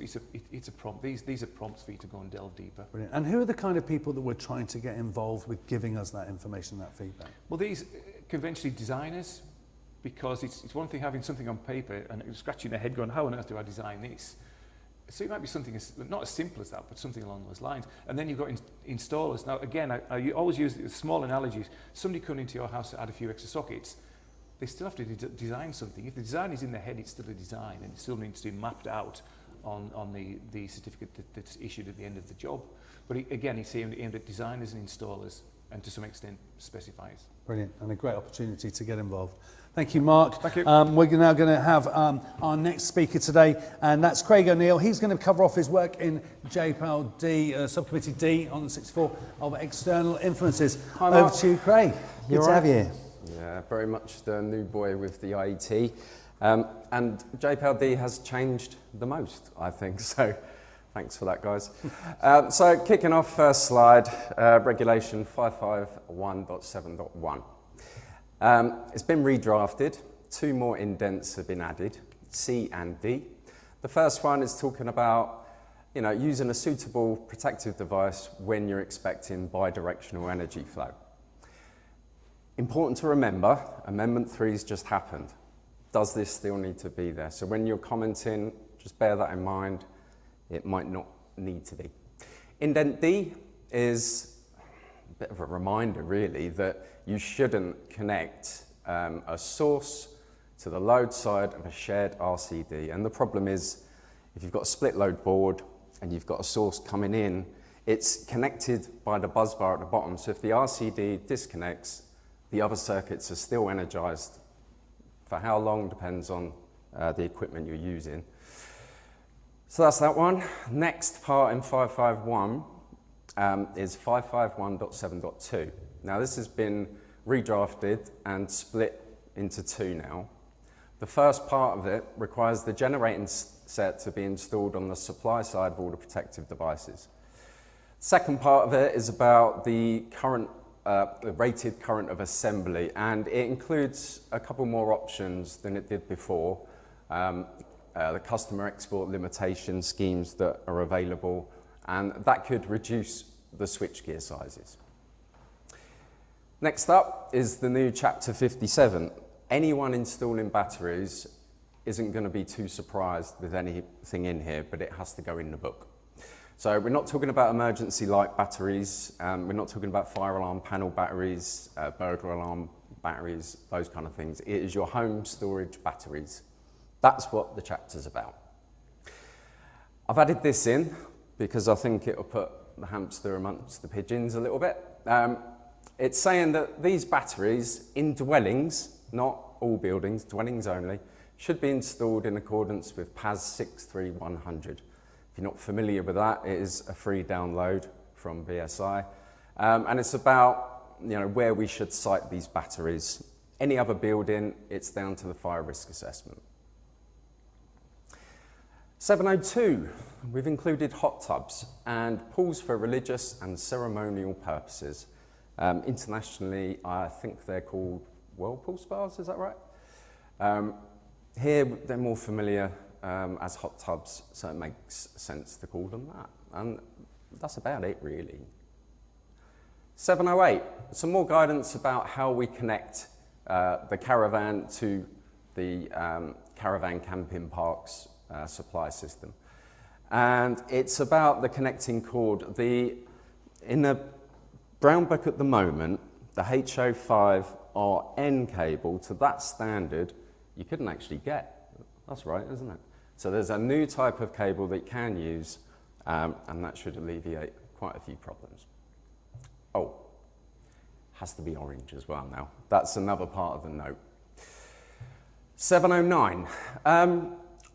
a prompt. These are prompts for you to go and delve deeper. Brilliant. And who are the kind of people that we're trying to get involved with giving us that information, that feedback? Well, these conventionally designers, because it's one thing having something on paper and scratching their head going, how on earth do I design this? So it might be something not as simple as that, but something along those lines. And then you've got installers. Now, again, I always use small analogies. Somebody coming into your house to add a few extra sockets, they still have to design something. If the design is in their head, it's still a design, and it still needs to be mapped out on the certificate that's issued at the end of the job. But again, it's aimed at designers and installers, and to some extent, specifiers. Brilliant, and a great opportunity to get involved. Thank you, Mark. Thank you. We're now going to have our next speaker today, and that's Craig O'Neill. He's going to cover off his work in JPAL-D, Subcommittee D on the 64 of external influences. Hi, Mark. Over to you, Craig. Good to have you here. Yeah, very much the new boy with the IET. And JPAL-D has changed the most, I think, so thanks for that, guys. So kicking off, first slide, Regulation 551.7.1. It's been redrafted. 2 more indents have been added, C and D. The first one is talking about, using a suitable protective device when you're expecting bidirectional energy flow. Important to remember, Amendment 3 has just happened. Does this still need to be there? So when you're commenting, just bear that in mind. It might not need to be. Indent D is a bit of a reminder, really, that you shouldn't connect a source to the load side of a shared RCD. And the problem is, if you've got a split load board and you've got a source coming in, it's connected by the bus bar at the bottom. So if the RCD disconnects, the other circuits are still energized. For how long depends on the equipment you're using. So that's that one. Next part in 551 is 551.7.2. Now this has been redrafted and split into 2 now. The first part of it requires the generating set to be installed on the supply side of all the protective devices. Second part of it is about the current, the rated current of assembly, and it includes a couple more options than it did before. The customer export limitation schemes that are available, and that could reduce the switchgear sizes. Next up is the new Chapter 57. Anyone installing batteries isn't going to be too surprised with anything in here, but it has to go in the book. So we're not talking about emergency light batteries, we're not talking about fire alarm panel batteries, burglar alarm batteries, those kind of things. It is your home storage batteries. That's what the chapter's about. I've added this in because I think it'll put the hamster amongst the pigeons a little bit. It's saying that these batteries in dwellings, not all buildings, dwellings only, should be installed in accordance with PAS 63100. If you're not familiar with that, it is a free download from BSI. And it's about, you know, where we should site these batteries. Any other building, it's down to the fire risk assessment. 702, we've included hot tubs and pools for religious and ceremonial purposes. Internationally, I think they're called whirlpool spas, is that right? Here, they're more familiar as hot tubs, so it makes sense to call them that. And that's about it, really. 708, some more guidance about how we connect the caravan to the caravan camping parks supply system. And it's about the connecting cord. In the Brown Book at the moment, the H05RN cable to that standard, you couldn't actually get. That's right, isn't it? So there's a new type of cable that you can use, and that should alleviate quite a few problems. Oh, has to be orange as well now. That's another part of the note. 709.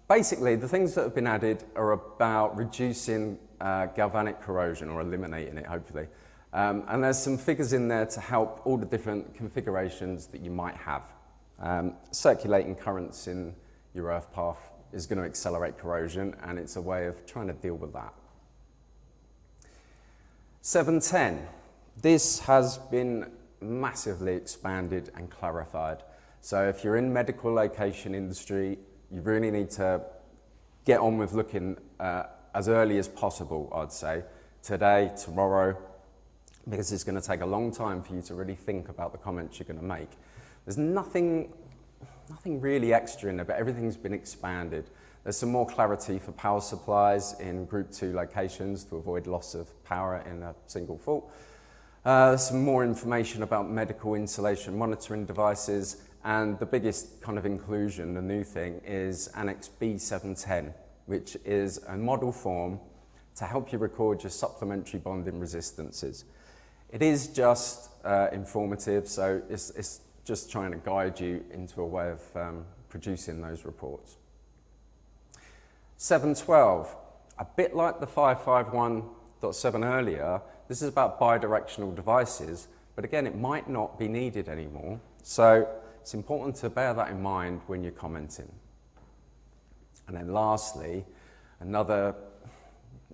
Basically, the things that have been added are about reducing galvanic corrosion, or eliminating it, hopefully. And there's some figures in there to help all the different configurations that you might have. Circulating currents in your earth path is going to accelerate corrosion, and it's a way of trying to deal with that. 710. This has been massively expanded and clarified. So if you're in medical location industry, you really need to get on with looking as early as possible, I'd say, today, tomorrow, because it's going to take a long time for you to really think about the comments you're going to make. There's nothing really extra in there, but everything's been expanded. There's some more clarity for power supplies in Group 2 locations to avoid loss of power in a single fault. Some more information about medical insulation monitoring devices, and the biggest kind of inclusion, the new thing, is Annex B710, which is a model form to help you record your supplementary bonding resistances. It is just informative, so it's just trying to guide you into a way of producing those reports. 712, a bit like the 551.7 earlier, this is about bidirectional devices, but again, it might not be needed anymore. So it's important to bear that in mind when you're commenting. And then lastly, another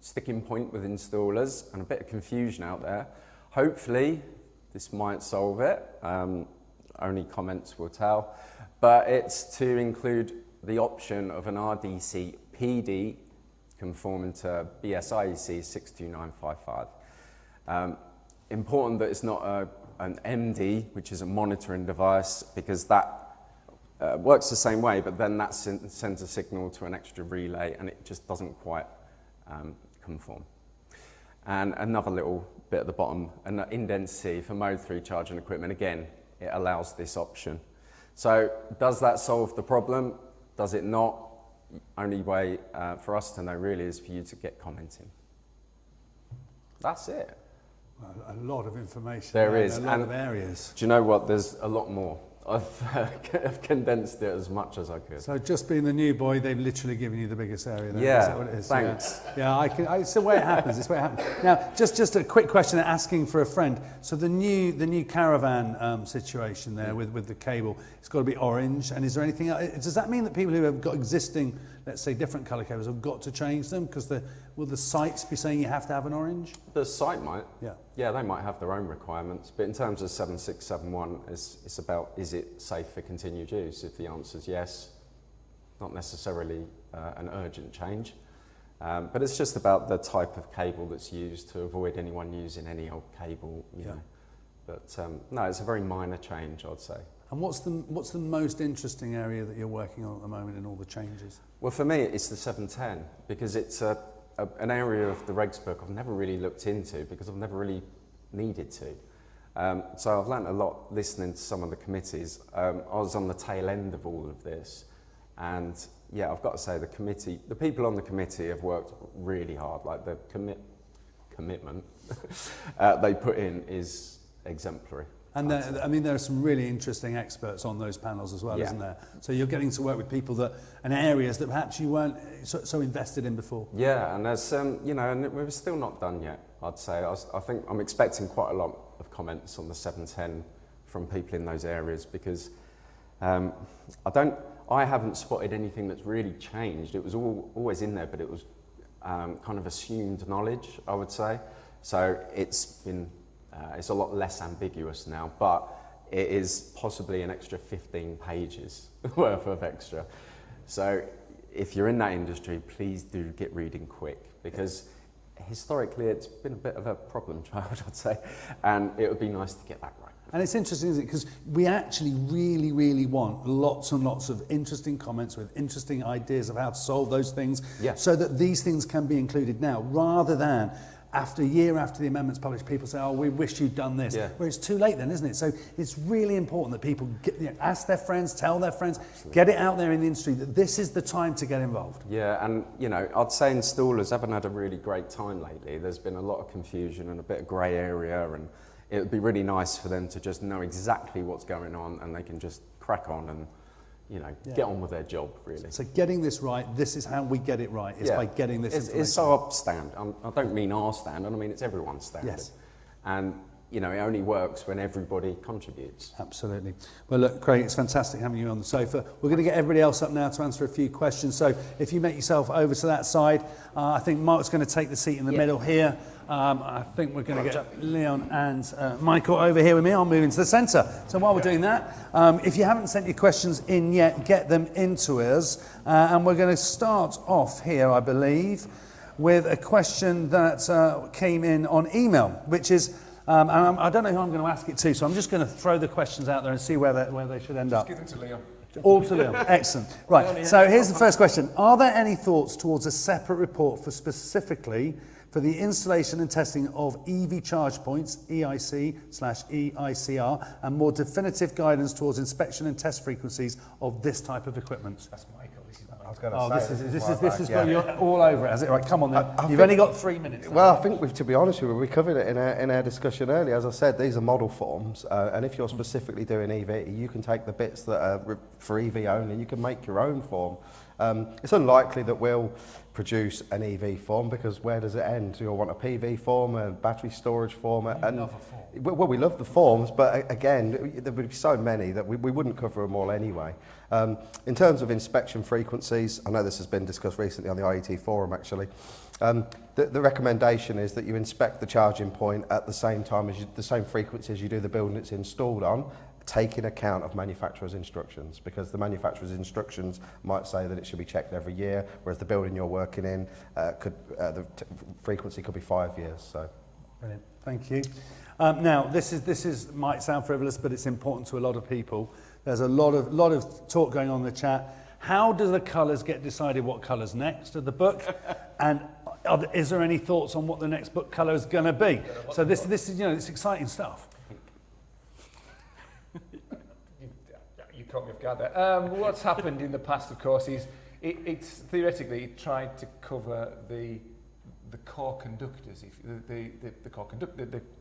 sticking point with installers and a bit of confusion out there. Hopefully, this might solve it. Only comments will tell. But it's to include the option of an RDC PD conforming to BSIEC 62955. Important that it's not an MD, which is a monitoring device, because that works the same way, but then that sends a signal to an extra relay, and it just doesn't quite conform. And another little bit at the bottom, an indent C for mode 3 charging equipment. Again, it allows this option. So does that solve the problem? Does it not? Only way for us to know really is for you to get commenting. That's it. A lot of information. There is. A lot of areas. Do you know what? There's a lot more. I've condensed it as much as I could. So just being the new boy, they've literally given you the biggest area there. Yeah, is that what it is? thanks. Yeah, it's the way it happens. It's the way it happens. Now, just a quick question, asking for a friend. So the new caravan situation there with the cable, it's got to be orange. And is there anything else? Does that mean that people who have got existing, let's say, different colour cables have got to change them? Because will the sites be saying you have to have an orange? The site might. Yeah. Yeah, they might have their own requirements. But in terms of 7671, it's about, is it safe for continued use? If the answer is yes, not necessarily an urgent change. But it's just about the type of cable that's used to avoid anyone using any old cable, you know. But no, it's a very minor change, I'd say. And what's the most interesting area that you're working on at the moment in all the changes? Well, for me, it's the 710, because it's an area of the regs book I've never really looked into because I've never really needed to. So I've learnt a lot listening to some of the committees. I was on the tail end of all of this, and yeah, I've got to say the people on the committee have worked really hard. Like the commitment they put in is exemplary. And there, I mean, there are some really interesting experts on those panels as well, Yeah. isn't there? So you're getting to work with people that, and areas that perhaps you weren't so invested in before. Yeah, and there's you know, and we're still not done yet, I'd say. I think I'm expecting quite a lot of comments on the 710 from people in those areas, because I haven't spotted anything that's really changed. It was always in there, but it was kind of assumed knowledge, I would say. So it's been, it's a lot less ambiguous now, but it is possibly an extra 15 pages worth of extra. So if you're in that industry, please do get reading quick, because historically it's been a bit of a problem child, I'd say, and it would be nice to get that right. And it's interesting, isn't it? Because we actually really, really want lots and lots of interesting comments with interesting ideas of how to solve those things, Yeah. so that these things can be included now, rather than after a year after the amendment's published, people say, oh, we wish you'd done this. Yeah. Where it's too late then, isn't it? So it's really important that people ask their friends, tell their friends, Absolutely. get it out there in the industry that this is the time to get involved. Yeah, and you know, I'd say installers haven't had a really great time lately. There's been a lot of confusion and a bit of grey area, and it would be really nice for them to just know exactly what's going on, and they can just crack on and, you know, Yeah. get on with their job, really. So getting this right, this is how we get it right, is by getting this information. It's our stand. I don't mean our standard, I mean it's everyone's standard. Yes. And, you know, it only works when everybody contributes. Absolutely. Well, look, Craig, it's fantastic having you on the sofa. We're going to get everybody else up now to answer a few questions. So if you make yourself over to that side, I think Mark's going to take the seat in the middle here. I think we're going to get Leon and Michael over here with me. I'll move into the centre. So while we're doing that, if you haven't sent your questions in yet, get them into us. And we're going to start off here, I believe, with a question that came in on email, which is, and I don't know who I'm going to ask it to, so I'm just going to throw the questions out there and see where they should end up. Give them to Leon. All to Leon. Excellent. Right, so here's the first question. Are there any thoughts towards a separate report for specifically for the installation and testing of EV charge points, EIC/EICR, and more definitive guidance towards inspection and test frequencies of this type of equipment? That's Michael. This is I was going Oh, to say, this has got you all over it, has it? Right, come on then. You've only got 3 minutes. Well, I think to be honest with you, we covered it in our discussion earlier. As I said, these are model forms, and if you're specifically doing EV, you can take the bits that are for EV only, you can make your own form. It's unlikely that we'll produce an EV form, because where does it end? You'll want a PV form, a battery storage form, and love a form. Well, we love the forms, but again, there would be so many that we wouldn't cover them all anyway. In terms of inspection frequencies, I know this has been discussed recently on the IET forum actually. The recommendation is that you inspect the charging point at the same time as the same frequency as you do the building it's installed on, taking account of manufacturer's instructions, because the manufacturer's instructions might say that it should be checked every year, whereas the building you're working in the frequency could be 5 years. So, Brilliant. Thank you. Now, this might sound frivolous, but it's important to a lot of people. There's a lot of talk going on in the chat. How do the colours get decided what colour's next of the book? And is there any thoughts on what the next book colour is going to be? So this is, it's exciting stuff. You caught me off guard there. What's happened in the past, of course, is it's theoretically tried to cover the core conductors, the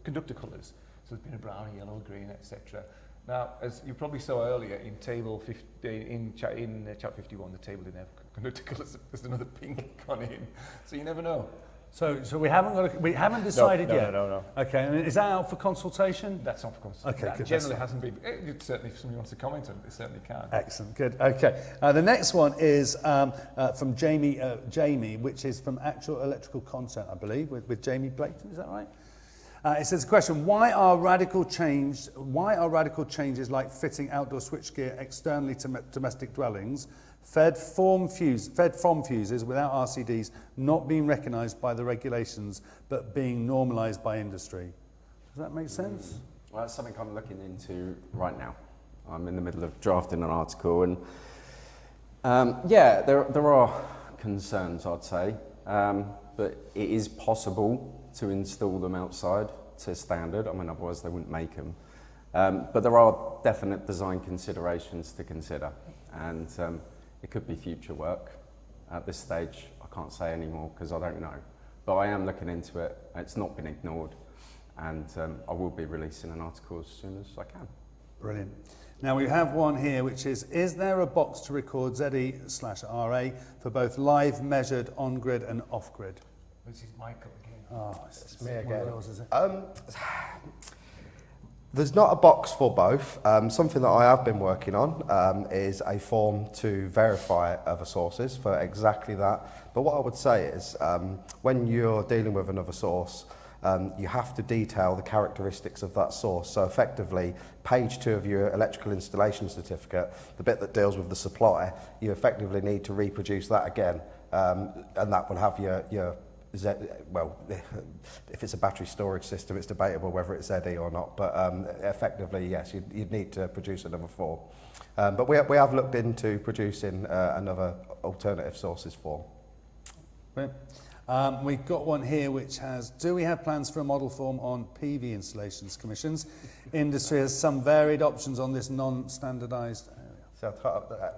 conductor colours. So there's been a brown, yellow, green, etc. Now, as you probably saw earlier in table 50, in chapter 51, the table didn't have conductor colours. There's another pink gone in, so you never know. So we haven't decided yet. No. Okay, and is that out for consultation? That's not for consultation. Okay, That good. generally hasn't been. Certainly, if somebody wants to comment on it, they certainly can. Excellent, good. Okay, the next one is from Jamie, which is from Actual Electrical Content, I believe, with Jamie Blaketon. Is that right? It says, question: Why are radical changes like fitting outdoor switchgear externally to domestic dwellings, fed from fuses without RCDs, not being recognised by the regulations but being normalised by industry? Does that make sense? Well, that's something I'm looking into right now. I'm in the middle of drafting an article, and there are concerns, I'd say, but it is possible to install them outside to standard. I mean, otherwise they wouldn't make them. But there are definite design considerations to consider, and it could be future work. At this stage, I can't say anymore because I don't know. But I am looking into it. It's not been ignored. and I will be releasing an article as soon as I can. Brilliant. Now we have one here which is there a box to record ZE/RA for both live measured on-grid and off-grid? This is Michael again. Oh, It's me one of again. those, is it? There's not a box for both. Something that I have been working on is a form to verify other sources for exactly that. But what I would say is when you're dealing with another source, you have to detail the characteristics of that source. So effectively, page 2 of your electrical installation certificate, the bit that deals with the supply, you effectively need to reproduce that again. And that will have your well, if it's a battery storage system, it's debatable whether it's ZE or not, but effectively, yes, you'd need to produce another form. But we have looked into producing another alternative sources form. We've got one here which has, do we have plans for a model form on PV installations commissions? Industry has some varied options on this non-standardised area. So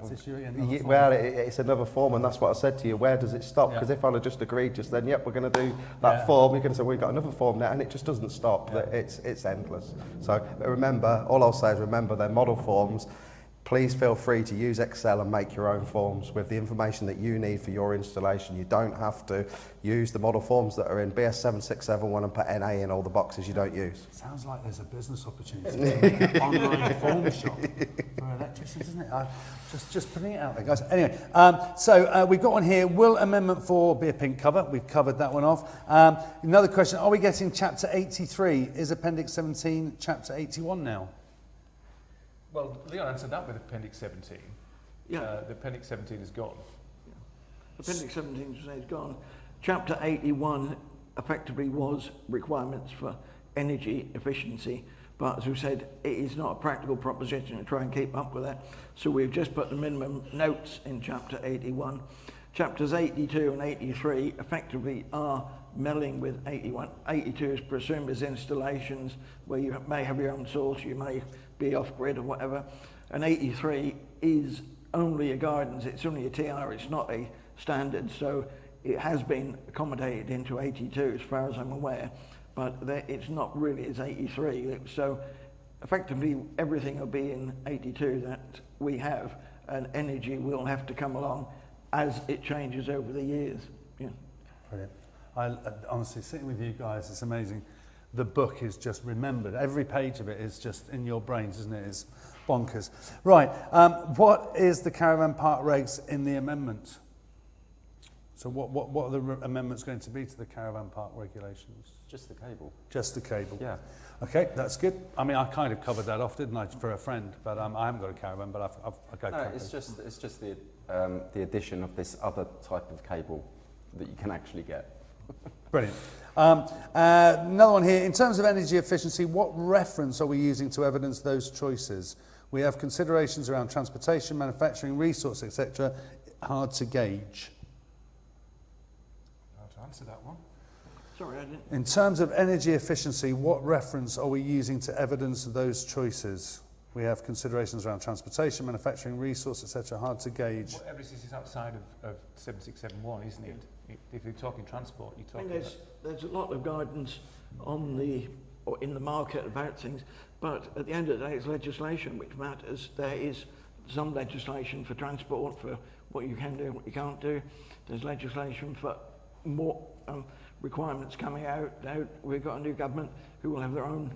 Is this you again? it's another form, and that's what I said to you. Where does it stop? Because if I'd have just agreed just then, yep, we're going to do that form, you're going to say, we've got another form now, and it just doesn't stop. It's endless. So remember, all I'll say is remember they're model forms. Please feel free to use Excel and make your own forms with the information that you need for your installation. You don't have to use the model forms that are in BS 7671 and put NA in all the boxes you don't use. Sounds like there's a business opportunity. An online form shop for electricians, isn't it? Just putting it out there, guys. Anyway, so we've got one here. Will Amendment 4 be a pink cover? We've covered that one off. Another question, are we getting Chapter 83? Is Appendix 17 Chapter 81 now? Well, Leon answered that with Appendix 17. Yeah. The Appendix 17 is gone. Appendix 17 is gone. Chapter 81 effectively was requirements for energy efficiency, but as we said, it is not a practical proposition to try and keep up with that. So we've just put the minimum notes in Chapter 81. Chapters 82 and 83 effectively are melding with 81. 82 is presumed as installations where you may have your own source, you may be off-grid or whatever. And 83 is only a guidance, it's only a TR, it's not a standard. So it has been accommodated into 82 as far as I'm aware, but it's not really as 83. So effectively everything will be in 82 that we have, and energy will have to come along as it changes over the years. Yeah. Brilliant. I honestly, sitting with you guys, it's amazing. The book is just remembered. Every page of it is just in your brains, isn't it? It's bonkers. Right, what is the caravan park regs in the amendment? So what are the amendments going to be to the caravan park regulations? Just the cable. Just the cable? Yeah. Okay, that's good. I mean, I kind of covered that off, didn't I, for a friend, but I haven't got a caravan, but I've got No, it's just the addition of this other type of cable that you can actually get. Brilliant. Another one here. In terms of energy efficiency, what reference are we using to evidence those choices? We have considerations around transportation, manufacturing, resource, etc. Hard to gauge. How to answer that one? Sorry, I didn't. In terms of energy efficiency, what reference are we using to evidence those choices? We have considerations around transportation, manufacturing, resource, etc. Hard to gauge. Well, everything is outside of 7671, isn't it? If you're talking transport, you're talking. There's a lot of guidance on in the market about things, but at the end of the day, it's legislation which matters. There is some legislation for transport, for what you can do, what you can't do. There's legislation for more requirements coming out. Now we've got a new government who will have their own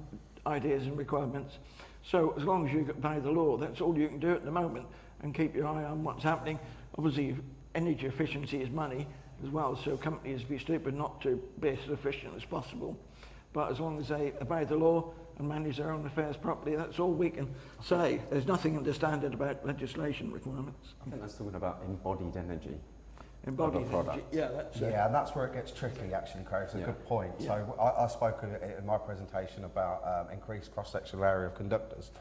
ideas and requirements. So as long as you obey the law, that's all you can do at the moment, and keep your eye on what's happening. Obviously, energy efficiency is money as well, so companies be stupid not to be as efficient as possible. But as long as they obey the law and manage their own affairs properly, that's all we can say. There's nothing in the standard about legislation requirements. I think that's talking about embodied energy. Embodied product. energy, yeah, that's it. Yeah, and that's where it gets tricky, actually, Craig. It's a good point. Yeah. So I spoke in my presentation about increased cross-sectional area of conductors.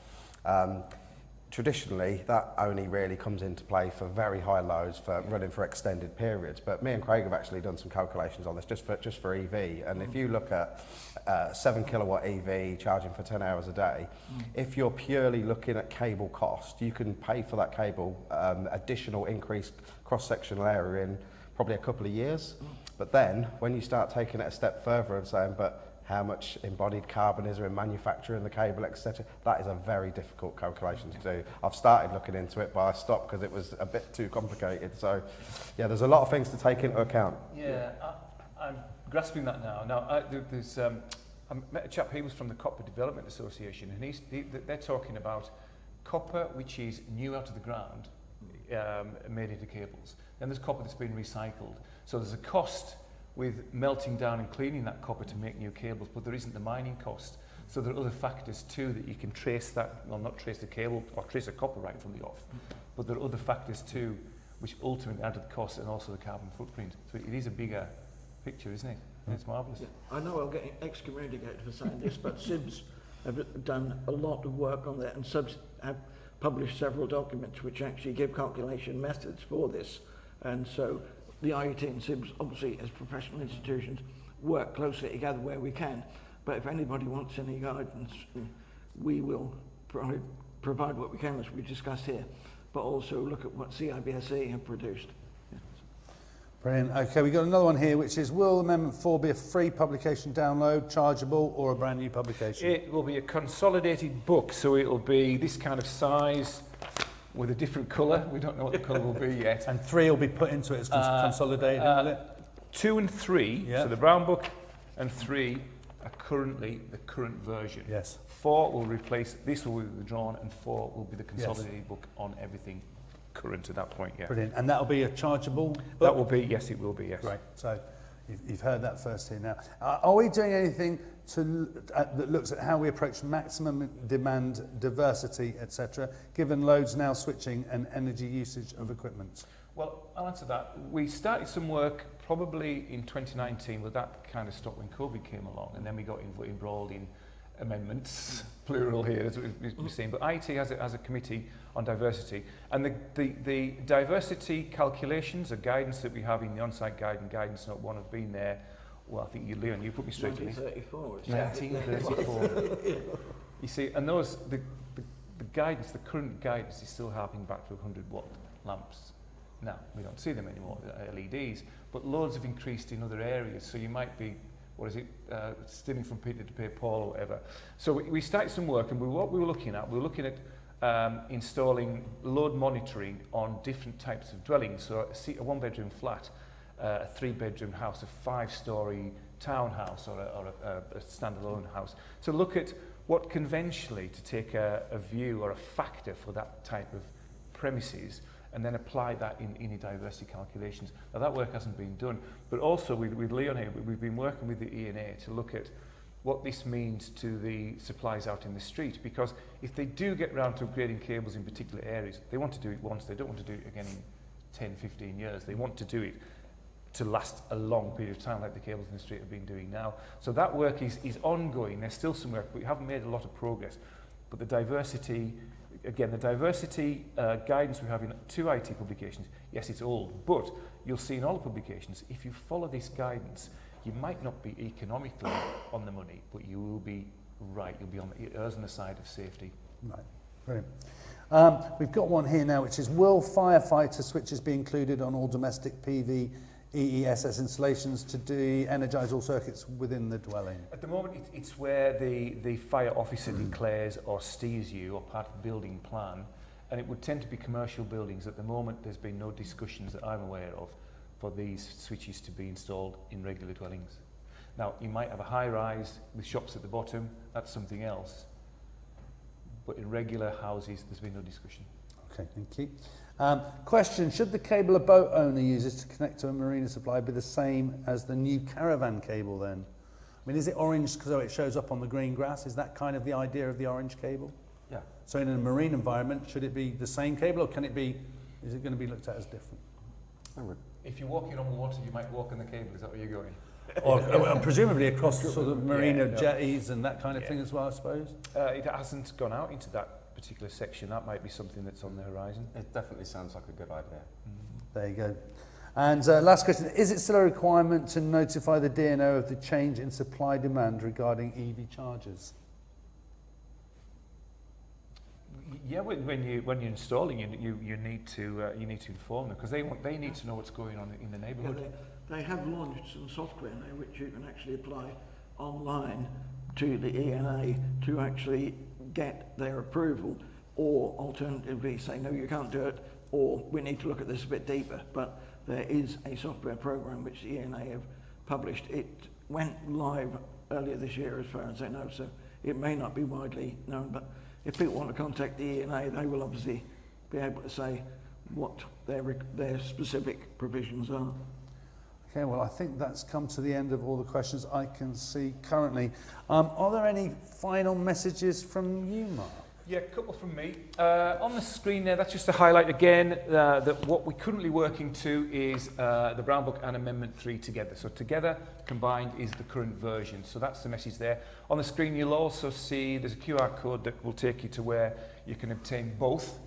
Traditionally, that only really comes into play for very high loads for running for extended periods. But me and Craig have actually done some calculations on this just for EV. And if you look at 7 kilowatt EV charging for 10 hours a day, if you're purely looking at cable cost, you can pay for that cable additional increased cross-sectional area in probably a couple of years. But then when you start taking it a step further and saying, but how much embodied carbon is there in manufacturing the cable, etc. That is a very difficult calculation to do. I've started looking into it, but I stopped because it was a bit too complicated. So, yeah, there's a lot of things to take into account. Yeah, I'm grasping that now. Now, I met a chap, he was from the Copper Development Association, and they're talking about copper which is new out of the ground, made into cables. Then there's copper that's been recycled. So there's a cost with melting down and cleaning that copper to make new cables, but there isn't the mining cost. So there are other factors too that you can trace that, well, not trace the cable or trace the copper right from the off, but there are other factors too which ultimately add to the cost and also the carbon footprint. So it is a bigger picture, isn't it? And it's marvellous. Yeah. I know I'll get excommunicated for saying this, but SIBS have done a lot of work on that, and SIBS have published several documents which actually give calculation methods for this. And so the IET and SIBS, obviously as professional institutions, work closely together where we can. But if anybody wants any guidance, we will provide what we can, as we discussed here, but also look at what CIBSE have produced. Brilliant. Okay, we've got another one here, which is, will Amendment 4 be a free publication download, chargeable, or a brand new publication? It will be a consolidated book, so it'll be this kind of size with a different colour. We don't know what the colour will be yet. And 3 will be put into it as consolidated, will it? 2 and 3, yeah. So the brown book and 3 are currently the current version. Yes. 4 will replace, this will be withdrawn, and 4 will be the consolidated book on everything current at that point, yeah. Brilliant. And that'll be a chargeable book? That will be, yes, it will be, yes. Great. So you've heard that first here now. Are we doing anything that looks at how we approach maximum demand, diversity, etc., given loads now switching and energy usage of equipment? Well, I'll answer that. We started some work probably in 2019, but that kind of stopped when COVID came along, and then we got embroiled in amendments, plural here, as we've seen. But IET has a committee on diversity, and the diversity calculations, or guidance that we have in the on-site guide and guidance note 1 have been there. Well, I think you, Leon, you put me straight to me. 1934. 1934. You see, and those the guidance, the current guidance, is still harping back to 100-watt lamps. Now we don't see them anymore, LEDs, but loads have increased in other areas. So you might be, what is it, stealing from Peter to pay Paul or whatever. So we started some work, and what we were looking at installing load monitoring on different types of dwellings. So a 1-bedroom flat, a 3-bedroom house, a 5-storey townhouse, or a standalone house. To look at what conventionally, to take a view or a factor for that type of premises, and then apply that in diversity calculations. Now that work hasn't been done, but also with Leon here, we've been working with the ENA to look at what this means to the supplies out in the street, because if they do get round to upgrading cables in particular areas, they want to do it once, they don't want to do it again in 10, 15 years. They want to do it to last a long period of time, like the cables in the street have been doing now. So that work is ongoing. There's still some work, but we haven't made a lot of progress. But the diversity, again, the diversity guidance we have in 2 IT publications, yes, it's old, but you'll see in all the publications, if you follow this guidance, you might not be economically on the money, but you will be right. You'll be on the, it errs on the side of safety. Right, brilliant. We've got one here now, which is, will firefighter switches be included on all domestic PV EESS installations to de-energise all circuits within the dwelling? At the moment, it's where the fire officer declares or steers you, or part of the building plan, and it would tend to be commercial buildings. At the moment, there's been no discussions that I'm aware of for these switches to be installed in regular dwellings. Now, you might have a high-rise with shops at the bottom, that's something else. But in regular houses, there's been no discussion. Okay, thank you. Question, should the cable a boat owner uses to connect to a marina supply be the same as the new caravan cable then? I mean, is it orange because it shows up on the green grass? Is that kind of the idea of the orange cable? Yeah. So in a marine environment, should it be the same cable, or can it be, is it going to be looked at as different? If you're walking on water, you might walk on the cable. Is that where you're going? Or presumably across sort of marina jetties and that kind of thing as well, I suppose? It hasn't gone out into that particular section. That might be something that's on the horizon. It definitely sounds like a good idea. There you go. And last question, is it still a requirement to notify the DNO of the change in supply demand regarding EV chargers? Yeah, when you're installing, you need to inform them, because they need to know what's going on in the neighbourhood. Yeah, they have launched some software now which you can actually apply online to the ENA to actually get their approval, or alternatively say, no, you can't do it, or we need to look at this a bit deeper. But there is a software program which the ENA have published. It went live earlier this year as far as I know, so it may not be widely known, but if people want to contact the ENA, they will obviously be able to say what their specific provisions are. Okay, well, I think that's come to the end of all the questions I can see currently. Are there any final messages from you, Mark? Yeah, a couple from me. On the screen there, that's just to highlight again that what we're currently working to is the Brown Book and Amendment 3 together. So together, combined, is the current version. So that's the message there. On the screen, you'll also see there's a QR code that will take you to where you can obtain both.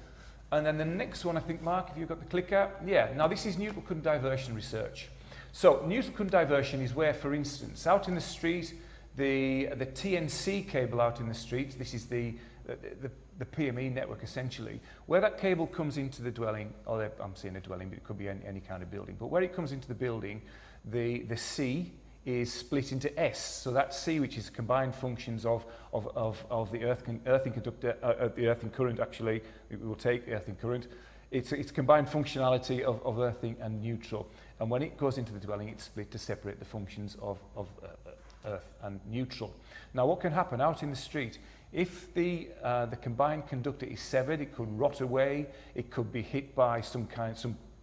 And then the next one, I think, Mark, if you've got the clicker. Yeah, now this is neutral current diversion research. So neutral current diversion is where, for instance, out in the street, the TNC cable out in the street, this is the PME network essentially, where that cable comes into the dwelling, or I'm saying a dwelling, but it could be any kind of building, but where it comes into the building, the C is split into S. So that C, which is combined functions of the earthing conductor, the earthing current actually, it will take the earthing current. It's combined functionality of earthing and neutral. And when it goes into the dwelling, it's split to separate the functions of earth and neutral. Now, what can happen out in the street? If the combined conductor is severed, it could rot away, it could be hit by some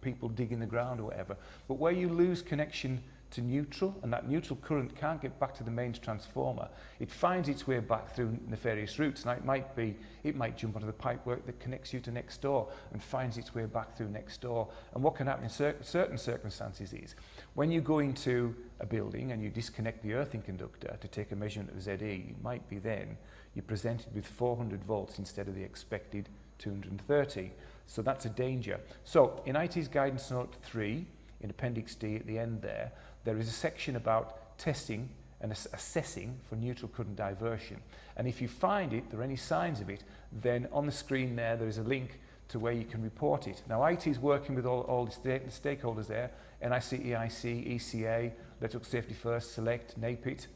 people digging the ground or whatever. But where you lose connection to neutral, and that neutral current can't get back to the mains transformer, it finds its way back through nefarious routes. Now it might jump onto the pipework that connects you to next door and finds its way back through next door. And what can happen in certain circumstances is, when you go into a building and you disconnect the earthing conductor to take a measurement of ZE, it might be then you're presented with 400 volts instead of the expected 230. So that's a danger. So in IET's Guidance Note 3, in Appendix D at the end there is a section about testing and assessing for neutral current diversion. And if you find it, there are any signs of it, then on the screen there is a link to where you can report it. Now IET is working with all the stakeholders there, NIC, EIC, ECA, Network Safety First, Select, NAPIT,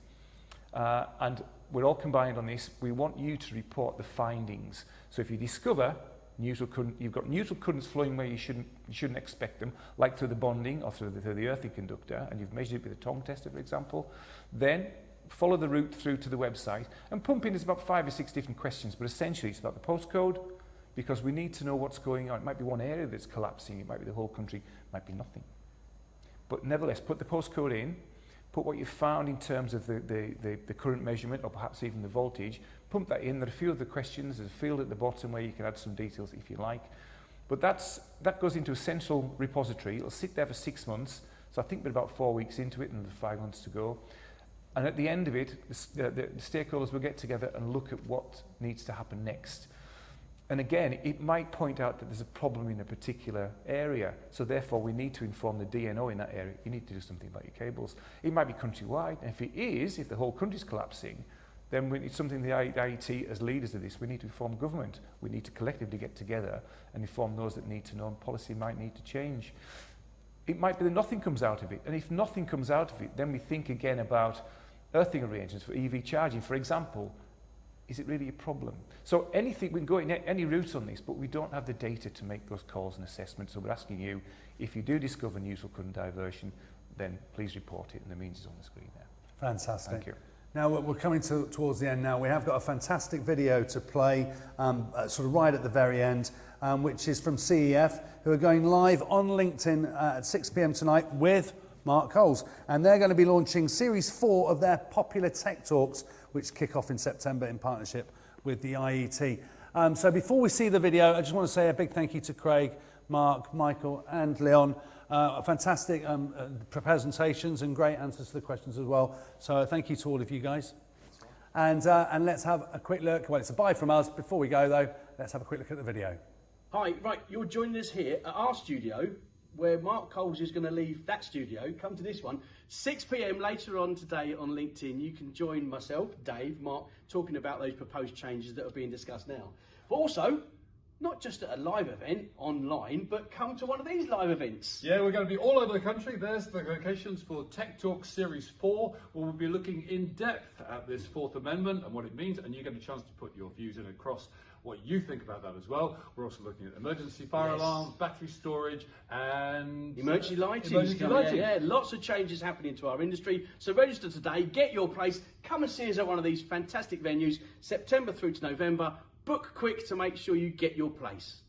and we're all combined on this. We want you to report the findings. So if you discover neutral current, you've got neutral currents flowing where you shouldn't expect them, like through the bonding or through the earthing conductor, and you've measured it with a tongue tester, for example, then follow the route through to the website and pump in. There's about 5 or 6 different questions, but essentially it's about the postcode, because we need to know what's going on. It might be one area that's collapsing, it might be the whole country, it might be nothing. But nevertheless, put the postcode in, put what you found in terms of the current measurement, or perhaps even the voltage, pump that in. There are a few of the questions, there's a field at the bottom where you can add some details if you like. But that goes into a central repository. It'll sit there for 6 months, so I think we're about 4 weeks into it and 5 months to go. And at the end of it, the stakeholders will get together and look at what needs to happen next. And again, it might point out that there's a problem in a particular area, so therefore we need to inform the DNO in that area. You need to do something about your cables. It might be countrywide, and if the whole country's collapsing, then it's something the IET, as leaders of this, we need to inform government. We need to collectively get together and inform those that need to know, and policy might need to change. It might be that nothing comes out of it, and if nothing comes out of it, then we think again about earthing arrangements for EV charging, for example. Is it really a problem? So anything, we can go in any route on this, but we don't have the data to make those calls and assessments. So we're asking you, if you do discover neutral current diversion, then please report it, and the means is on the screen there. Fantastic. Thank you. Now we're coming towards the end now. We have got a fantastic video to play sort of right at the very end, which is from CEF, who are going live on LinkedIn at 6 p.m. tonight with Mark Coles. And they're going to be launching Series 4 of their popular Tech Talks, which kick off in September in partnership with the IET. So before we see the video, I just want to say a big thank you to Craig, Mark, Michael and Leon. Fantastic presentations and great answers to the questions as well. So thank you to all of you guys. And let's have a quick look. Well, it's a bye from us. Before we go though, let's have a quick look at the video. Hi, right, you're joining us here at our studio, where Mark Coles is going to leave that studio, come to this one. 6 p.m. later on today on LinkedIn, you can join myself, Dave, Mark, talking about those proposed changes that are being discussed now. But also, not just at a live event online, but come to one of these live events. Yeah, we're going to be all over the country. There's the locations for Tech Talk Series 4, where we'll be looking in depth at this Fourth Amendment and what it means, and you get a chance to put your views in across what you think about that as well. We're also looking at emergency fire alarms, battery storage, and emergency lighting. Yeah, lots of changes happening to our industry. So register today, get your place, come and see us at one of these fantastic venues, September through to November. Book quick to make sure you get your place.